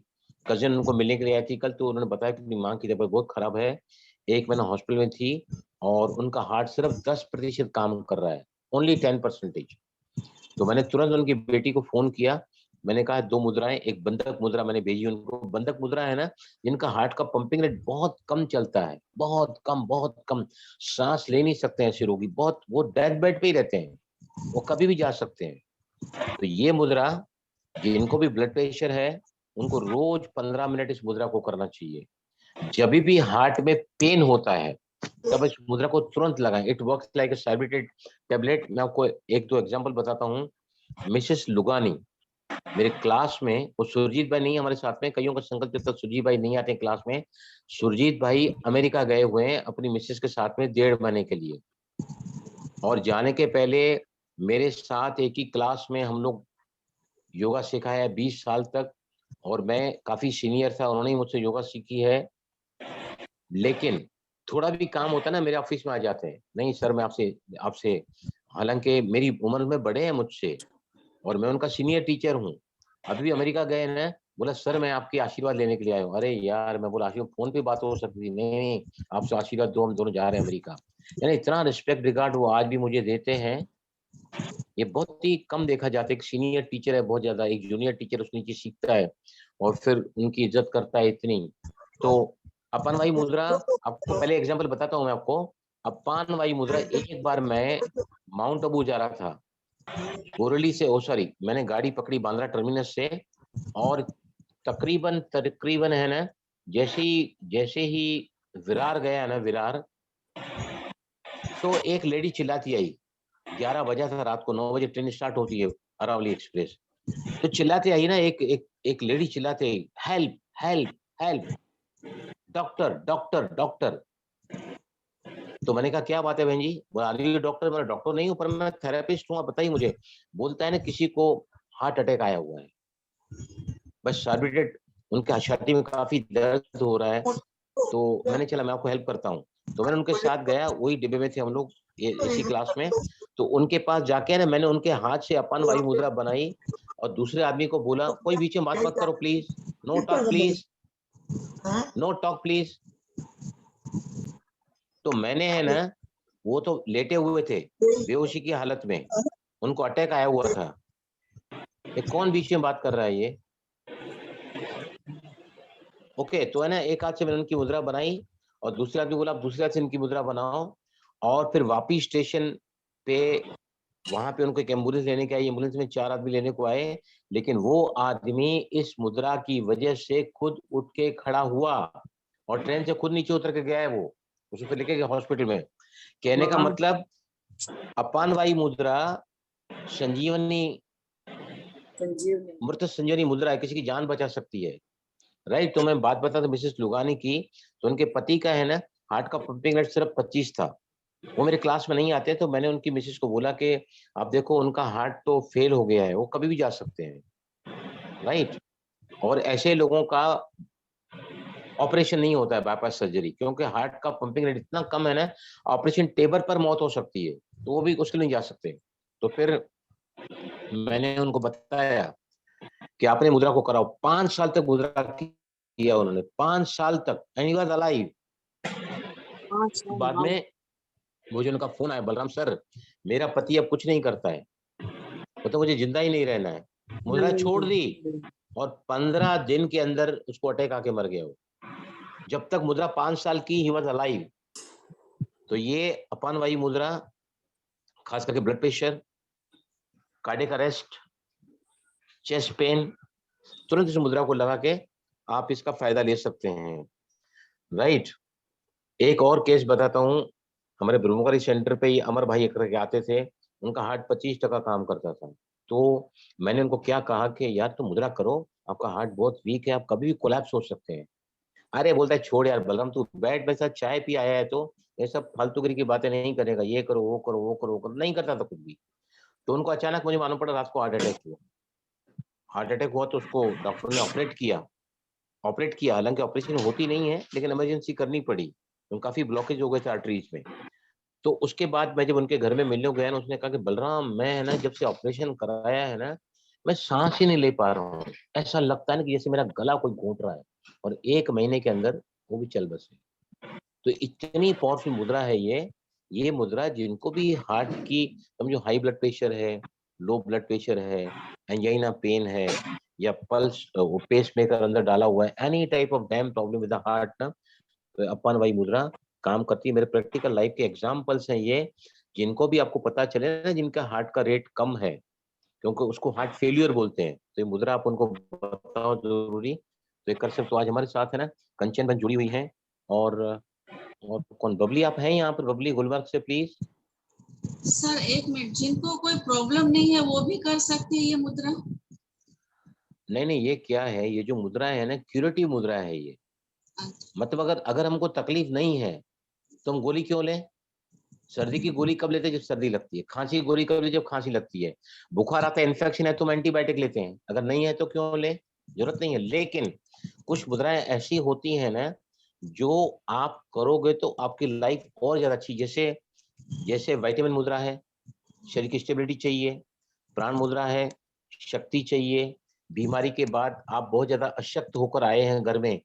कजन उनको मिलने के लिए आई थी कल, तो उन्होंने बताया कि मेरी माँ की तबीयत बहुत खराब है, 1 महीना हॉस्पिटल में थी और उनका हार्ट सिर्फ 10% काम कर रहा है, ओनली 10%। तो मैंने तुरंत उनकी बेटी को फोन किया, मैंने कहा 2 मुद्राएं, एक बंधक मुद्रा मैंने भेजी उनको। बंधक मुद्रा है ना, जिनका हार्ट का पंपिंग रेट बहुत कम चलता है, बहुत कम, सांस ले नहीं सकते हैं ऐसे रोगी, बहुत, वो डेथ बेड पे ही रहते हैं, वो कभी भी जा सकते हैं। तो ये मुद्रा, जिनको भी ब्लड प्रेशर है, उनको रोज 15 मिनट इस मुद्रा को करना चाहिए। जब भी हार्ट में पेन होता है, तब इस मुद्रा को तुरंत लगाएं। It works like a celebrated tablet. मैं आपको 1-2 एग्जांपल बताता हूँ। मिसेस लुगानी मेरे क्लास में, वो सुरजीत भाई नहीं हमारे साथ में, कईयों का संकल्प जब तक सुरजीत भाई नहीं आते क्लास में। सुरजीत भाई अमेरिका गए हुए हैं अपनी मिसेस के साथ में 1.5 महीने के लिए, और जाने के पहले मेरे साथ एक ही क्लास में हम लोग योगा सिखाया 20 साल तक, और मैं काफी सीनियर था, उन्होंने मुझसे योगा सीखी है। लेकिन थोड़ा भी काम होता है ना, मेरे ऑफिस में आ जाते हैं, नहीं सर मैं आपसे हालांकि मेरी उम्र में बड़े हैं मुझसे और मैं उनका सीनियर टीचर हूँ, अभी भी अमेरिका गए ना, बोला सर मैं आपकी आशीर्वाद लेने के लिए आया हूँ। अरे यार, मैं बोला आशीर्वाद फोन पे बात हो सकती थी, नहीं आपसे आशीर्वाद दो, हम दोनों जा रहे हैं अमेरिका। यानी इतना रिस्पेक्ट रिगार्ड वो आज भी मुझे देते हैं। ये बहुत ही कम देखा जाता है। एक सीनियर टीचर है बहुत ज्यादा, एक जूनियर टीचर उसके नीचे सीखता है और फिर उनकी इज्जत करता है इतनी। तो अपान वायु मुद्रा, आपको पहले एग्जांपल बताता हूँ मैं आपको। अपान वायु मुद्रा, एक बार मैं माउंट आबू जा रहा था, बोरेली से, मैंने गाड़ी पकड़ी बांद्रा टर्मिनस से, और तकरीबन है ना, जैसे ही विरार गया ना, विरार, तो एक लेडी चिल्लाती आई। 11 बजा था रात को, 9 बजे ट्रेन स्टार्ट होती है अरावली एक्सप्रेस। तो चिल्लाते आई ना, एक लेडी चिल्लाते आई, help help help, doctor doctor doctor. तो मैंने कहा क्या बात है बहन जी, बोला डॉक्टर? मैं डॉक्टर नहीं हूँ पर मैं थेरेपिस्ट हूँ, आप बताइए मुझे। बोलता है ना, किसी को हार्ट अटैक आया हुआ है, बस सैचुरेटेड, उनके छाती में काफी दर्द हो रहा है, तो मैंने चला मैं आपको हेल्प करता हूँ। तो मैंने उनके साथ गया, वही डिब्बे में थे हम लोग इसी क्लास में। तो उनके पास जाके ना, मैंने उनके हाथ से अपान वायु मुद्रा बनाई और दूसरे आदमी को बोला कोई बीच में बात मत करो please, no talk please, no talk please. तो मैंने है ना, वो तो लेटे हुए थे बेहोशी की हालत में, उनको अटैक आया हुआ था, ये कौन बीच में बात कर रहा है ये। ओके, तो है ना, एक हाथ से मैंने उनकी मुद्रा बनाई और दूसरे आदमी बोला आप दूसरे हाथ से इनकी मुद्रा बनाओ, और फिर वापिस स्टेशन पे, वहां पे उनको एक एम्बुलेंस लेने के आई, एम्बुलेंस में 4 आदमी लेने को आए, लेकिन वो आदमी इस मुद्रा की वजह से खुद उठ के खड़ा हुआ और ट्रेन से खुद नीचे उतर के गया है, वो उसे फिर लेके गया हॉस्पिटल में। कहने का मतलब, अपान वायु मुद्रा संजीवनी, मृत संजीवनी मुद्रा है, किसी की जान बचा सकती है, राइट। तो मैं बात बता, तो मिसेस लुगानी की, तो उनके पति का है ना, हार्ट का पंपिंग रेट सिर्फ 25 था। वो मेरे क्लास में नहीं आते, तो मैंने उनकी मिसेस को बोला कि आप देखो उनका हार्ट तो फेल हो गया है, वो कभी भी जा सकते हैं, राइट। और ऐसे लोगों का ऑपरेशन नहीं होता है, बाईपास सर्जरी, क्योंकि हार्ट का पंपिंग रेट इतना कम है ना, ऑपरेशन टेबल पर मौत हो सकती है, तो वो भी उसके लिए जा सकते। तो फिर मैंने उनको बताया कि आपने मुद्रा को कराओ। 5 साल तक मुद्रा किया उन्होंने, 5 साल तक, एंड ही वाज अलाइव। बाद में मुझे उनका फोन आया, बलराम सर मेरा पति अब कुछ नहीं करता है, तो मुझे जिंदा ही नहीं रहना है, मुद्रा छोड़ दी, और 15 दिन के अंदर उसको अटैक आके मर गया वो। जब तक मुद्रा 5 साल की, ही वाज अलाइव। तो ये अपान वायु मुद्रा, खास करके blood pressure, cardiac arrest, chest pain, तुरंत इस मुद्रा को लगा के आप इसका फायदा ले सकते हैं, राइट। एक और केस बताता हूँ, हमारे ब्रह्मकुमारी सेंटर पे ही अमर भाई एक करके आते थे, उनका हार्ट 25% काम करता था। तो मैंने उनको क्या कहा कि यार तुम मुद्रा करो, आपका हार्ट बहुत वीक है, आप कभी भी कोलैप्स हो सकते हैं। अरे बोलता है छोड़ यार बलराम, तू बैठ, मेरे साथ चाय पी आया है, तो ये सब फालतूगिरी की बातें नहीं करेगा, ये करो वो करो वो करो वो करो, नहीं करता था कुछ भी। तो उनको अचानक मुझे मालूम पड़ा रात को हार्ट अटैक हुआ। हार्ट अटैक हुआ तो उसको डॉक्टर ने ऑपरेट किया, हालांकि ऑपरेशन होती नहीं है लेकिन इमरजेंसी करनी पड़ी, तो काफी ब्लॉकेज हो गए थे आर्टरीज में। तो उसके बाद मैं जब उनके घर में मिलने गया ना, उसने कहा कि बलराम मैं है ना जब से ऑपरेशन कराया है ना, मैं सांस ही नहीं ले पा रहा हूँ, ऐसा लगता है ना कि जैसे मेरा गला कोई घोंट रहा है, और 1 महीने के अंदर वो भी चल बसे। तो इतनी पावरफुल मुद्रा है ये मुद्रा जिनको भी हार्ट की समझो हाई ब्लड प्रेशर है, लो ब्लड प्रेशर है, एंजाइना पेन है, या पल्स पेस मेकर अंदर डाला हुआ है, any type of dam problem with the heart ना, तो अपन वही मुद्रा काम करती है। मेरे प्रैक्टिकल लाइफ के एग्जांपल्स हैं ये, जिनको भी आपको पता चले ना जिनका हार्ट का रेट कम है, क्योंकि उसको हार्ट फेलियर बोलते हैं, तो ये मुद्रा आप उनको बताओ जरूरी, तो ये कर सकते। तो आज हमारे साथ है ना कंचन बन जुड़ी हुई है, और कौन, बबली आप हैं यहाँ पर, बबली गुलबर्ग से प्लीज। सर एक मिनट, जिनको कोई प्रॉब्लम नहीं है वो भी कर सकते हैं ये मुद्रा? नहीं, ये क्या है, ये जो मुद्रा है ना क्यूरेटिव मुद्रा है ये। मतलब अगर अगर हमको तकलीफ नहीं है तो हम गोली क्यों लें? सर्दी की गोली कब लेते हैं? जब सर्दी लगती है। खांसी की गोली कब लेते हैं? जब खांसी लगती है। बुखार आता है, इन्फेक्शन है तो हम एंटीबायोटिक लेते हैं, अगर नहीं है तो क्यों ले? जरूरत नहीं है। लेकिन कुछ मुद्राएं ऐसी होती है ना जो आप करोगे तो आपकी लाइफ और ज्यादा अच्छी, जैसे जैसे विटामिन मुद्रा है, शरीर की स्टेबिलिटी चाहिए, प्राण मुद्रा है, शक्ति चाहिए, बीमारी के बाद आप बहुत ज्यादा अशक्त होकर आए हैं घर में,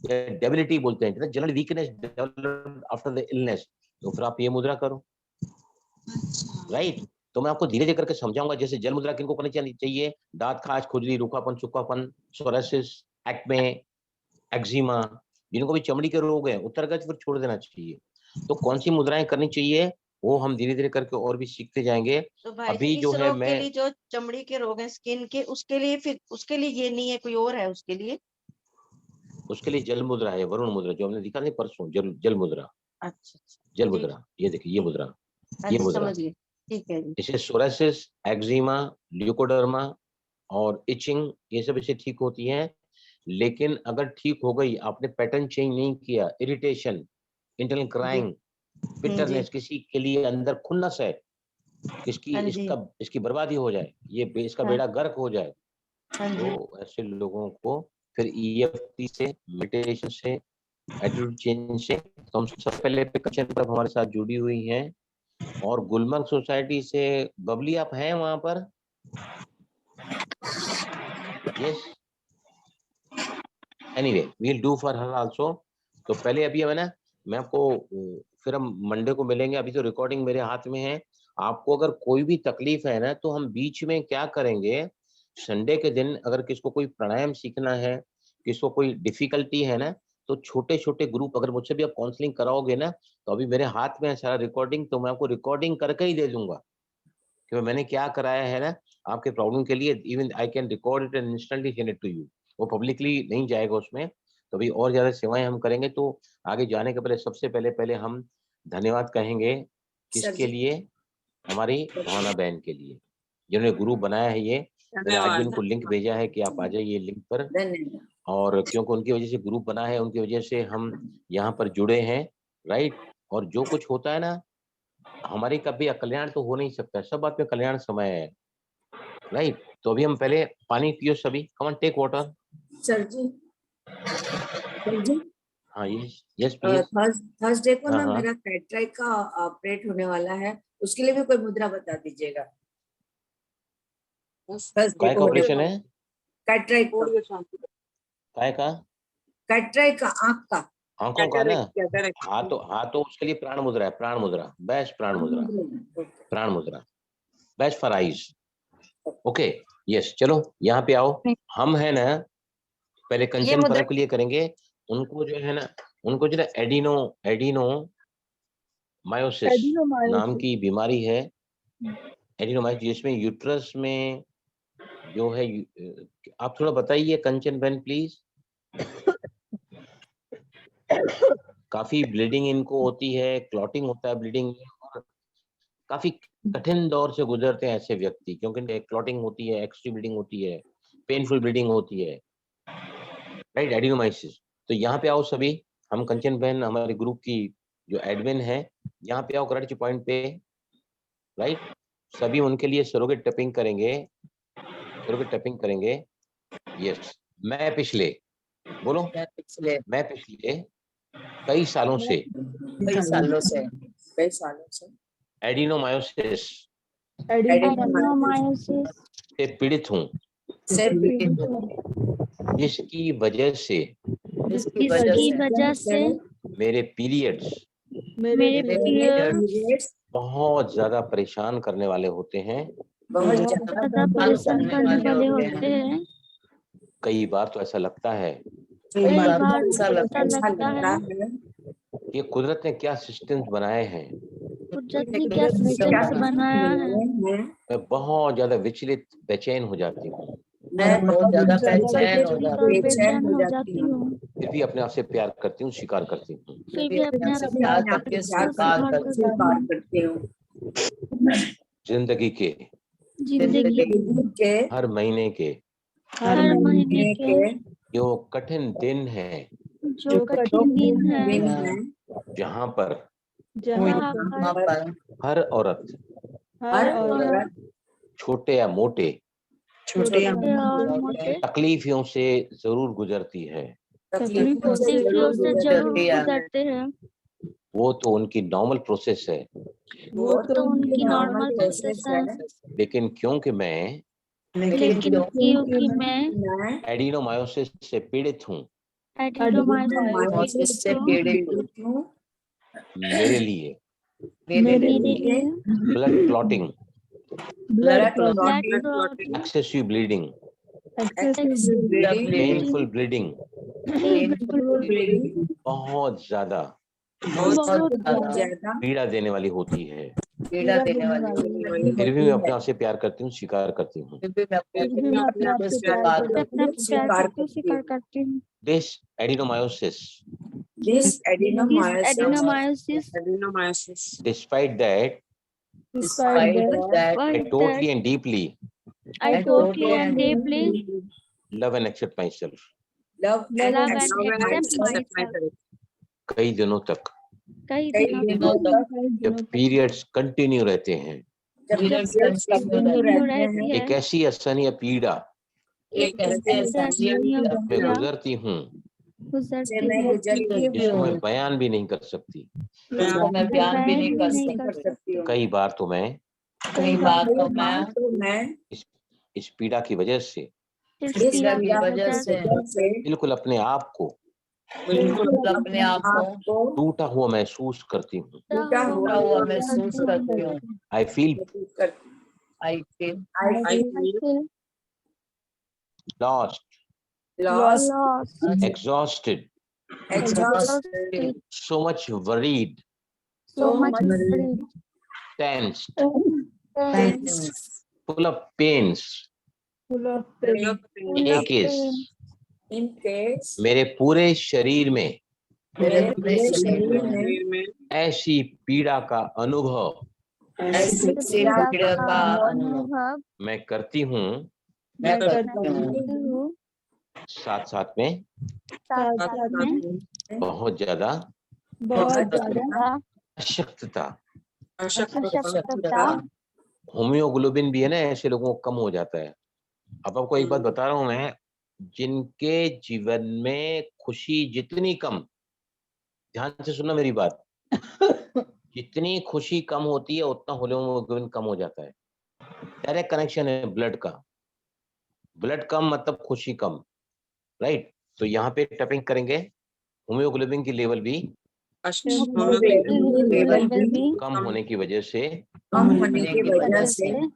डेबिलिटी बोलते हैं, general weakness after the illness, तो फिर आप ये मुद्रा करो, राइट। तो मैं आपको धीरे धीरे करके समझाऊंगा। जैसे जल मुद्रा किनको करनी चाहिए? दांत खाज, खुजली, रूखापन, सूखापन, सोरासिस, एक्ने, एक्जिमा, जिनको भी चमड़ी के रोग है, उत्तरगत फिर छोड़ देना चाहिए। तो कौन सी मुद्राएं करनी चाहिए वो हम धीरे धीरे करके और भी सीखते जाएंगे। तो भाई अभी जी जो इस है रोग के मैं लिए, जो चमड़ी के रोग हैं स्किन के, उसके लिए फिर उसके लिए ये नहीं है, कोई और है उसके लिए? उसके लिए जल मुद्रा है, वरुण मुद्रा, जो हमने दिखा नहीं परसों, जल मुद्रा, अच्छा जल ठीक मुद्रा, ये देखिए ये ठीक। मुद्रा, ये अच्छा मुद्रा। समझ गई, ठीक है जी। इसे सोरासिस, एक्जिमा, ल्यूकोडर्मा और इचिंग, ये सब इससे ठीक होती हैं। लेकिन अगर ठीक हो गई, आपने पैटर्न चेंज नहीं किया, इरिटेशन, इंटरनल जी क्राइंग, जी। बिटरनेस, किसी के लिए अंदर खुन्नस है, हाँ जी। इसकी बर्बादी हो जाए, ये इसका हाँ बेड़ा गर्क हो जाए, हाँ जी। तो ऐसे लोगों को फिर EFT से, मेडिटेशन से, एटीट्यूड चेंज से, तो हम सब पहले पे कचन पर हमारे साथ जुड़ी हुई हैं। और गुलमर्ग सोसाइटी से बबली आप हैं वहां पर? Yes, anyway we will do for her also. तो पहले अभी है ना, मैं आपको फिर हम मंडे को मिलेंगे, अभी तो रिकॉर्डिंग मेरे हाथ में है। आपको अगर कोई भी तकलीफ है ना, तो हम बीच में क्या करेंगे, संडे के दिन अगर किसको कोई प्राणायाम सीखना है, किसको कोई डिफिकल्टी है ना, तो छोटे छोटे ग्रुप, अगर मुझसे भी आप काउंसलिंग कराओगे ना, तो अभी मेरे हाथ में है सारा रिकॉर्डिंग, तो मैं आपको रिकॉर्डिंग करके ही दे दूंगा कि मैंने क्या कराया है ना आपके प्रॉब्लम के लिए। Even I can record it and instantly send it to you, वो पब्लिकली नहीं जाएगा उसमें। तो अभी और ज्यादा सेवाएं हम करेंगे। तो आगे जाने के पहले सबसे पहले पहले हम धन्यवाद कहेंगे सर किसके जी लिए? हमारी भावना बहन के लिए, जिन्होंने ग्रुप बनाया है ये। मैंने आज भी धन्यवाद। उनको लिंक भेजा है कि आप आ जाइए लिंक पर, धन्यवाद। और क्योंकि उनकी वजह से ग्रुप बना है, उनकी वजह से हम यहाँ पर जुड़े हैं, राइट। और जो कुछ होता है ना, हमारी कभी कल्याण तो हो नहीं सकता, सब बात में कल्याण समय है, राइट। तो अभी हम पहले पानी पियो सभी, come on take water. Sir ji हाँ यस यस प्लीज। थर्सडे को हाँ ना हाँ, मेरा कैटरेक्ट का ऑपरेट होने वाला है, उसके लिए भी कोई मुद्रा बता दीजिएगा। थर्सडे काय को का होने ऑपरेशन वाला है? कैटरेक्ट का, थोड़ी शांति। काय का? कैटरेक्ट का आंख का। आंखों का ना? कैटरेक्ट। हाँ तो उसके लिए प्राण मुद्रा है, प्राण मुद्रा बेस्ट, प्राण मुद्रा, प्राण मुद्रा best for eyes. Okay yes, चलो यहाँ पे आओ। हम है ना पहले ये कंचन मुद्रा परब के लिए करेंगे। उनको जो है ना, उनको जो है एडिनो एडिनो मायोसिस नाम एडिनोमायोसिस। की बीमारी है। एडिनोमायोसिस, जिसमें यूट्रस में जो है आप थोड़ा बताइए कंचन बहन प्लीज। काफी ब्लीडिंग इनको होती है, क्लॉटिंग होता है ब्लीडिंग में, और काफी कठिन दौर से गुजरते हैं ऐसे व्यक्ति, क्योंकि क्लॉटिंग होती है, एक्सट्री ब्लीडिंग होती है, पेनफुल ब्लीडिंग होती है, राइट, एडिनोमाइसिस। तो यहाँ पे आओ सभी, हम कंचन बहन हमारे ग्रुप की जो एडमिन है, यहाँ पे आओ करेक्ट पॉइंट पे, राइट। सभी उनके लिए सरोगेट टैपिंग करेंगे, सरोगेट टैपिंग करेंगे। यस, मैं पिछले कई सालों से एडिनोमायोसिस से पीड़ित हूँ, जिसकी वजह से मेरे पीरियड्स बहुत ज्यादा परेशान करने वाले होते हैं। कई बार तो ऐसा लगता है कि कुदरत ने क्या सिस्टम्स बनाए हैं, मैं बहुत ज्यादा विचलित बेचैन हो जाती हूँ, फिर भी अपने आप से प्यार करती हूँ, स्वीकार करती हूँ। जिंदगी के हर महीने के जो कठिन दिन है, जहाँ पर हर औरत छोटे या मोटे तकलीफों से जरूर गुजरती है, वो तो उनकी नॉर्मल प्रोसेस है। लेकिन क्योंकि मैं एडिनोमायोसिस से पीड़ित हूँ, मेरे लिए blood clotting, excessive bleeding, painful bleeding बहुत ज्यादा पीड़ा देने वाली होती है। फिर भी मैं अपने आप से प्यार करती हूँ, स्वीकार करती हूँ। This adenomyosis, despite that, I totally and deeply love and accept myself. कई दिनों तक जब पीरियड्स कंटिन्यू रहते हैं, एक ऐसी असहनीय पीड़ा मैं गुजरती हूँ जिसको मैं बयान भी नहीं कर सकती। कई बार तो मैं इस पीड़ा की वजह से बिल्कुल अपने आप को टूटा हुआ महसूस करती हूँ। I feel lost, exhausted, so much worried, tensed, full of pains, aches. मेरे पूरे शरीर में ऐसी पीड़ा का अनुभव मैं करती हूँ, साथ साथ में बहुत ज्यादा अशक्तता, होम्योग्लोबिन भी है ना, ऐसे लोगों को कम हो जाता है। अब आपको एक बात बता रहा हूं मैं, जिनके जीवन में खुशी जितनी कम, ध्यान से सुनना मेरी बात, जितनी खुशी कम होती है उतना होम्योग्लोबिन कम हो जाता है। डायरेक्ट कनेक्शन है ब्लड का, ब्लड कम मतलब खुशी कम, राइट। तो यहाँ पे टैपिंग करेंगे, होम्योग्लोबिन की लेवल भी कम होने की वजह से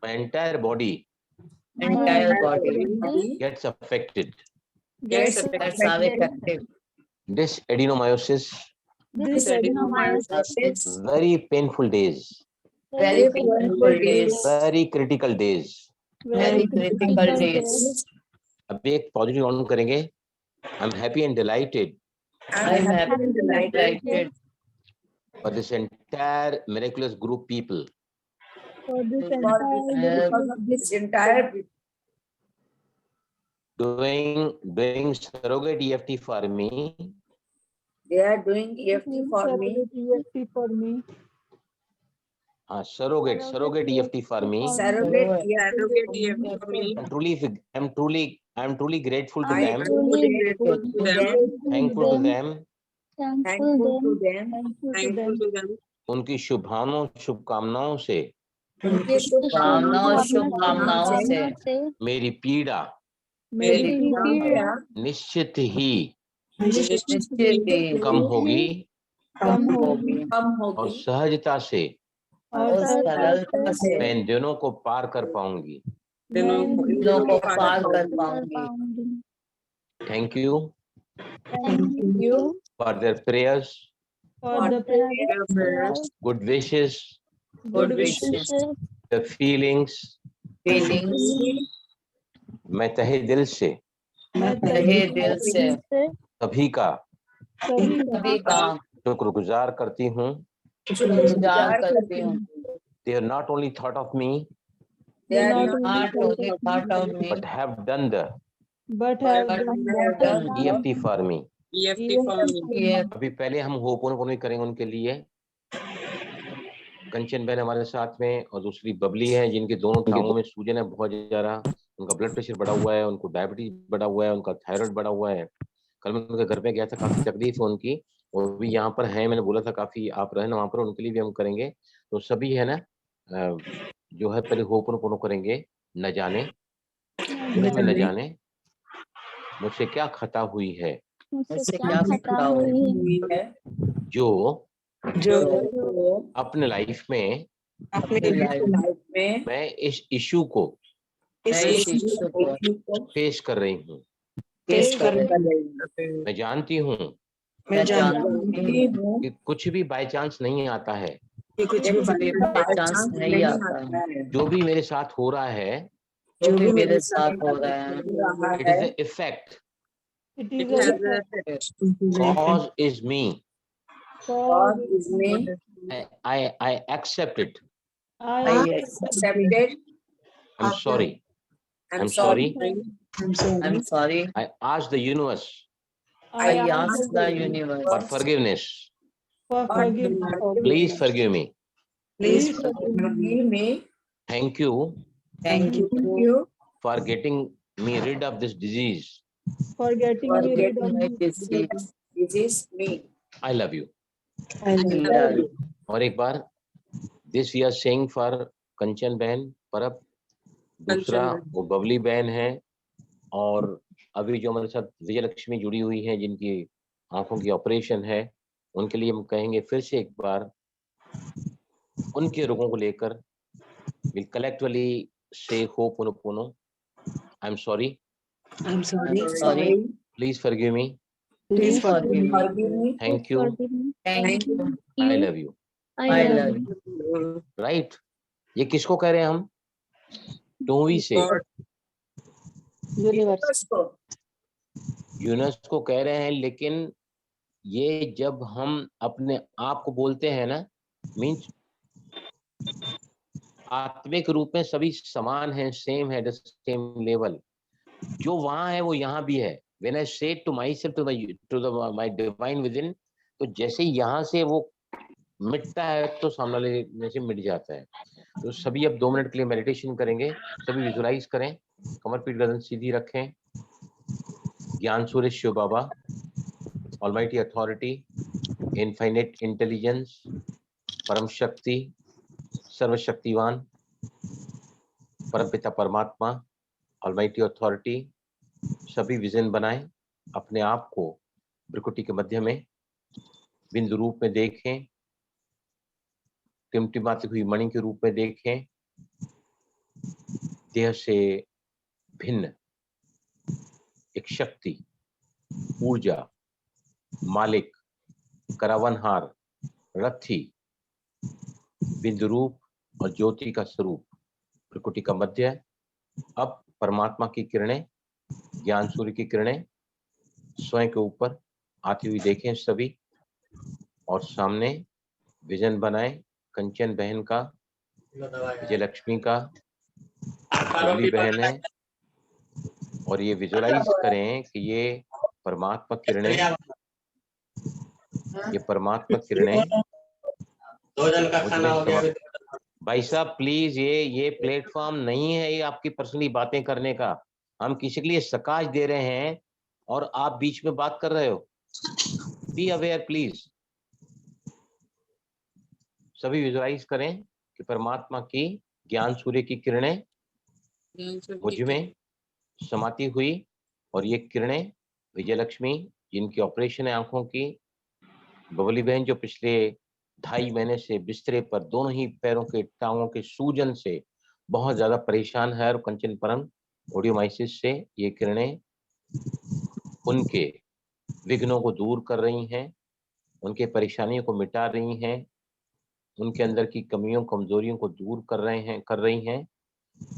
my entire body gets affected. This adenomyosis, very painful days, very critical days. अब एक पॉजिटिव ऑन करेंगे, I'm happy and delighted I'm happy and delighted for this entire miraculous group people because of this entire doing surrogate EFT for me. they are doing EFT for me. EFT for me. Surrogate EFT for me. Surrogate Surrogate EFT EFT for me. I'm truly grateful to I them. am truly grateful to them. Thankful to them. Thankful to them. Thankful to them. उनकी शुभकामनाओं से उनकी शुभकामनाओं से मेरी पीड़ा मेरी पीड़ा निश्चित ही निश्चित कम होगी कम और होगी सहजता से और सरलता से मैं इन दिनों को पार कर पाऊंगी. दिनों को पार कर पाऊंगी. Thank you Thank you for their prayers, for the prayers, good wishes, good wishes. the feelings. मैं तहे दिल से सभी का शुक्रगुजार करती हूँ. They have not only thought of me, they are not but have done the done EFT for me. EFT for me. अभी पहले हम होपोनोपोनो करेंगे उनके लिए. कंचन बहन हमारे साथ में और दूसरी बबली है जिनके दोनों टांगों में सूजन है बहुत ज्यादा. उनका ब्लड प्रेशर बढ़ा हुआ है, उनको डायबिटीज बढ़ा हुआ है, उनका थायराइड बढ़ा हुआ है. कल मैं उनके घर पे गया था, काफी तकलीफ है उनकी. वो भी यहाँ पर है, मैंने बोला था काफी आप रहे ना वहाँ पर, उनके लिए भी हम करेंगे. तो सभी है ना जो है पहले होपोनोपोनो करेंगे. न जाने उसमें न जाने मुझसे क्या खता हुई है जो अपने लाइफ में मैं इस इशू को फेस कर रही हूँ. मैं जानती हूँ कि कुछ भी बाय चांस नहीं आता है. जो भी मेरे साथ हो रहा है it is the effect. Cause is me. I accept it. I'm sorry. I'm sorry. I ask the universe for forgiveness. Please forgive me. Thank you for getting me rid of this disease. For getting me rid of disease me. I love you. और एक बार this we are saying for कंचन बहन परब, दूसरा वो बबली बहन है, और अभी जो हमारे साथ विजयलक्ष्मी जुड़ी हुई है जिनकी आंखों की ऑपरेशन है, उनके लिए हम कहेंगे फिर से एक बार. उनके रोगों को लेकर we'll collectively say ho'oponopono. I'm sorry. Please forgive me. Thank you. I love you. Right? ये किसको कह रहे हैं हम? टोवी से यूनिवर्स को कह रहे हैं. लेकिन ये जब हम अपने आप को बोलते हैं ना, मीन्स आत्मिक रूप में सभी समान हैं, सेम है, द सेम लेवल. जो वहां है वो यहाँ भी है. When I say to myself, my divine within, तो जैसे यहाँ से वो मिटता है तो सामने वाले में से मिट जाता है. तो सभी अब 2 मिनट के लिए मेडिटेशन करेंगे. सभी विजुलाइज करें, कमर पीठ गर्दन सीधी रखें. ज्ञान सूर्य शिव बाबा, ऑलमाइटी अथॉरिटी, इनफाइनाइट इंटेलिजेंस, परम शक्ति, सर्वशक्तिवान, परमपिता परमात्मा, ऑलमाइटी अथॉरिटी, सभी विजन बनाएं. अपने आप को भ्रुकुटी के मध्य में बिंदु रूप में देखें. टिमटिमाती हुई मणि के रूप में देखें. देह से भिन्न एक शक्ति, ऊर्जा, मालिक, करावनहार, रथी, बिंदु रूप और ज्योति का स्वरूप, प्रकृति का मध्य. अब परमात्मा की किरणें, ज्ञान सूर्य की किरणें स्वयं के ऊपर आती हुई देखें सभी, और सामने विजन बनाए कंचन बहन का, विजयलक्ष्मी का, बबली बहन है, और ये विजुअलाइज करें कि ये परमात्मा किरणें, ये परमात्मा किरणें मुझमें भाई साहब प्लीज, ये प्लेटफॉर्म नहीं है ये आपकी पर्सनली बातें करने का। हम किसी के लिए सकाश दे रहे हैं और आप बीच में बात कर रहे हो। Be aware please. सभी विजुअलाइज करें कि परमात्मा की ज्ञान सूर्य की किरणें मुझ में समाती हुई, और ये किरणें विजयलक्ष्मी जिनकी ऑपरेशन है आंखों की, बबली बहन जो पिछले 2.5 महीने से बिस्तरे पर दोनों ही पैरों के टांगों के सूजन से बहुत ज्यादा परेशान है, और कंचन परम ओडियोमाइसिस से ये किरणें उनके विघ्नों को दूर कर रही हैं, उनके परेशानियों को मिटा रही हैं, उनके अंदर की कमियों कमजोरियों को दूर कर रही हैं।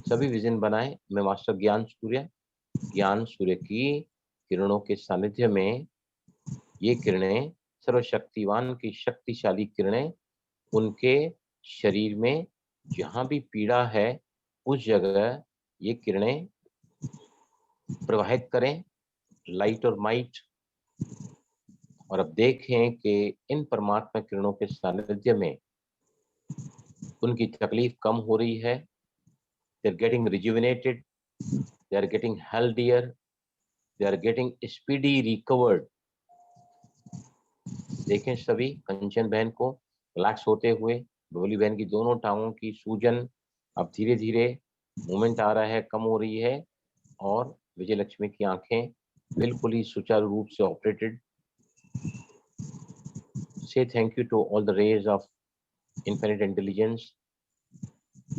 सभी विजन बनाए मैं मास्टर ज्ञान सूर्य की किरणों के सानिध्य में, ये किरणें सर्वशक्तिवान की शक्तिशाली किरणें उनके शरीर में जहां भी पीड़ा है उस जगह ये किरणें प्रवाहित करें, लाइट और माइट। और अब देखें कि इन परमात्मा किरणों के सानिध्य में उनकी तकलीफ कम हो रही है, they are getting rejuvenated, they are getting healthier, they are getting speedy recovered। देखें सभी कंचन बहन को रिलैक्स होते हुए, बबली बहन की दोनों टांगों की सूजन अब धीरे धीरे मूवमेंट आ रहा है, कम हो रही है, और विजय लक्ष्मी की आंखें बिल्कुल ही सुचारू रूप से operated. Say thank you to all the rays of infinite intelligence.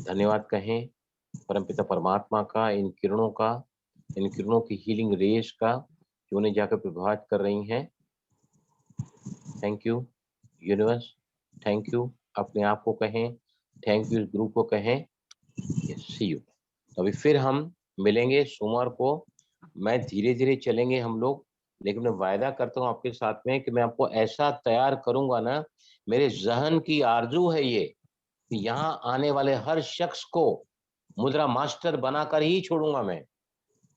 धन्यवाद कहें परमपिता परमात्मा का, इन किरणों की हीलिंग रेज का जो उन्हें जाकर प्रभावित कर रही हैं। Thank you universe, thank you अपने आप को कहें, थैंक यू ग्रुप को कहें। सी यू। अभी फिर हम मिलेंगे सोमवार को। मैं धीरे धीरे चलेंगे हम लोग, लेकिन मैं वायदा करता हूँ आपके साथ में कि मैं आपको ऐसा तैयार करूंगा ना, मेरे जहन की आरजू है ये कि यहाँ आने वाले हर शख्स को मुद्रा मास्टर बनाकर ही छोड़ूंगा मैं।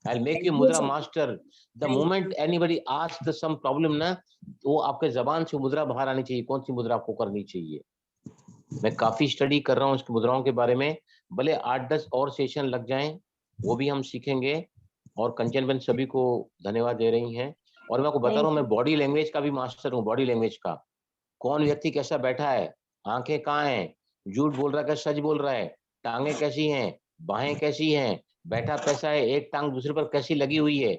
I'll make you मुद्रा master. The moment anybody ask some problem ना, तो आपके जबान से मुद्रा बाहर आनी चाहिए, कौन सी मुद्रा आपको करनी चाहिए। मैं काफी स्टडी कर रहा हूँ इसकी मुद्राओं के बारे में, भले 8-10 और सेशन लग जाएं वो भी हम सीखेंगे। और कंचन बहन सभी को धन्यवाद दे रही हैं। और मैं आपको बता रहा हूँ, मैं बॉडी लैंग्वेज का भी मास्टर हूँ। बॉडी लैंग्वेज का, कौन व्यक्ति कैसा बैठा है, आंखें कहाँ हैं, झूठ बोल रहा है क्या सच बोल रहा है, टांगे कैसी हैं, बाहें कैसी हैं, बैठा कैसा है, एक टांग दूसरे पर कैसी लगी हुई है।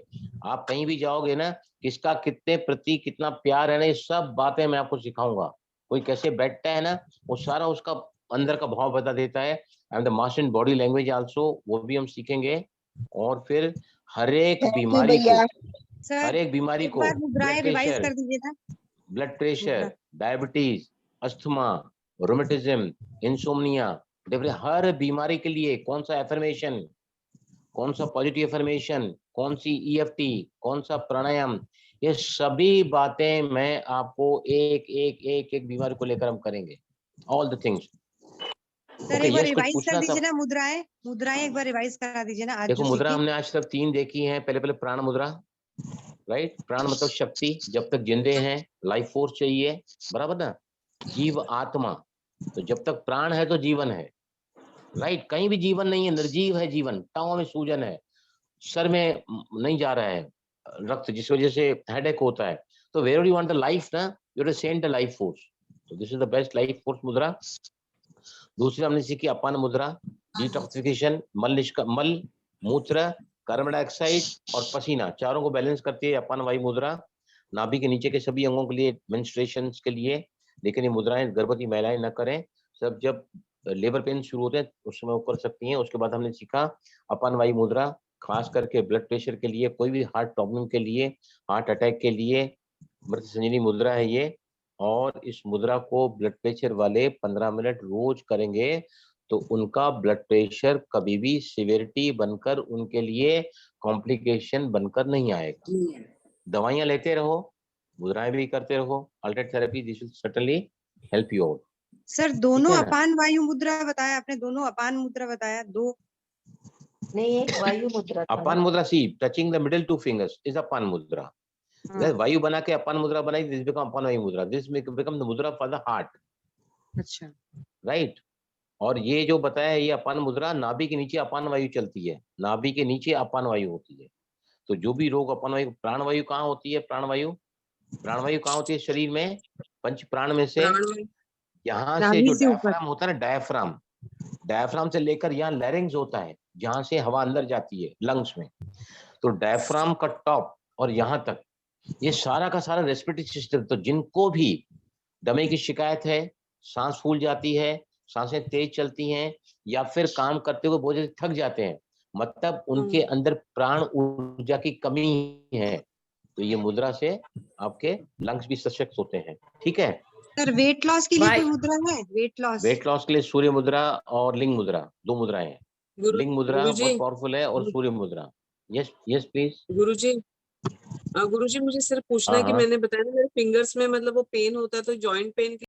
आप कहीं भी जाओगे ना, किसका कितने प्रति कितना प्यार है ना, ये सब बातें मैं आपको सिखाऊंगा। कोई कैसे बैठता है ना, वो सारा उसका अंदर का भाव बता देता है। I am the master in body language also, वो भी हम सीखेंगे। और फिर हर एक बीमारी को, हर एक बीमारी को, blood pressure, diabetes, asthma, rheumatism, insomnia, हर बीमारी के लिए कौन सा एफर्मेशन, कौन सा पॉजिटिव एफर्मेशन, कौन सी ईएफटी, कौन सा प्राणायाम, ये सभी बातें मैं आपको एक बीमारी को लेकर हम करेंगे। All the things. सर एक बार रिवाइज कर दीजिए ना मुद्राएं एक बार रिवाइज करा दीजिए ना। आज देखो मुद्रा हमने आज तक 3 देखी हैं। पहले प्राण मुद्रा, राइट। प्राण मतलब शक्ति, जब तक जिंदे हैं लाइफ फोर्स चाहिए, बराबर ना। जीव आत्मा, तो जब तक प्राण है तो जीवन है, राइट। कहीं भी जीवन नहीं है, निर्जीव है जीवन। टांगों में सूजन है, सर में नहीं जा रहा है रक्त, जिस वजह से हेडेक होता है। तो where you want the life ना, you have to send the life force. तो this is the best life force mudra. दूसरी हमने सीखी अपान मुद्रा, डिटॉक्सिफिकेशन, मल मूत्र, कार्बन डाइऑक्साइड और पसीना, चारों को बैलेंस करती है अपान वायु मुद्रा। नाभि के नीचे के सभी अंगों के लिए, मेंस्ट्रुएशन के लिए। लेकिन ये मुद्राएं गर्भवती महिलाएं न करें, सब जब लेबर पेन शुरू होते हैं उस समय वो कर सकती हैं। उसके बाद हमने सीखा अपान वायु मुद्रा, खास करके ब्लड प्रेशर के लिए, कोई भी हार्ट प्रॉब्लम के लिए, हार्ट अटैक के लिए मृत संजीवनी मुद्रा है ये। और इस मुद्रा को ब्लड प्रेशर वाले 15 मिनट रोज करेंगे तो उनका ब्लड प्रेशर कभी भी सिवियरिटी बनकर उनके लिए कॉम्प्लिकेशन बनकर नहीं आएगा। दवाइयां लेते रहो, मुद्राएं भी करते रहो, alternate therapy, this will certainly help you out. Sir दोनों है ना? अपान वायु मुद्रा बताया आपने, दोनों अपान मुद्रा बताया, दो नहीं, एक वायु मुद्रा था अपान ना। मुद्रा, see touching the middle 2 fingers is apan mudra. हाँ, जैसे वायु बना के अपान मुद्रा बनाई, दिस बिकम अपान वायु मुद्रा, दिस बिकम द मुद्रा फॉर द हार्ट, अच्छा राइट। और ये जो बताया है, ये अपान मुद्रा, नाभि के नीचे अपान वायु चलती है, नाभि के नीचे अपान वायु होती है। तो जो भी रोग अपान वायु, प्राण वायु कहाँ होती है? प्राणवायु कहाँ होती है शरीर में? पंच प्राण में से प्राण यहाँ से नाभि जो से ऊपर। डायफ्राम होता है ना, डायफ्राम से लेकर यहाँ लैरिंग्स होता है, जहां से हवा अंदर जाती है लंग्स में। तो डायफ्राम का टॉप और यहाँ तक, ये सारा का सारा रेस्पिरेटरी सिस्टम। तो जिनको भी दमे की शिकायत है, सांस फूल जाती है, सांसें तेज चलती हैं, या फिर काम करते हुए बहुत ज्यादा थक जाते हैं, मतलब उनके अंदर प्राण ऊर्जा की कमी है, तो ये मुद्रा से आपके लंग्स भी सशक्त होते हैं। ठीक है। सर वेट लॉस के लिए Why? कोई मुद्रा है? वेट लॉस के लिए सूर्य मुद्रा और लिंग मुद्रा, 2 मुद्राएं हैं। लिंग मुद्रा गुरुजी बहुत पावरफुल है, और सूर्य मुद्रा। Yes yes please. गुरुजी गुरुजी मुझे सिर्फ पूछना हाँ है कि हाँ। मैंने बताया ना मेरे फिंगर्स में मतलब वो पेन होता है, तो जॉइंट पेन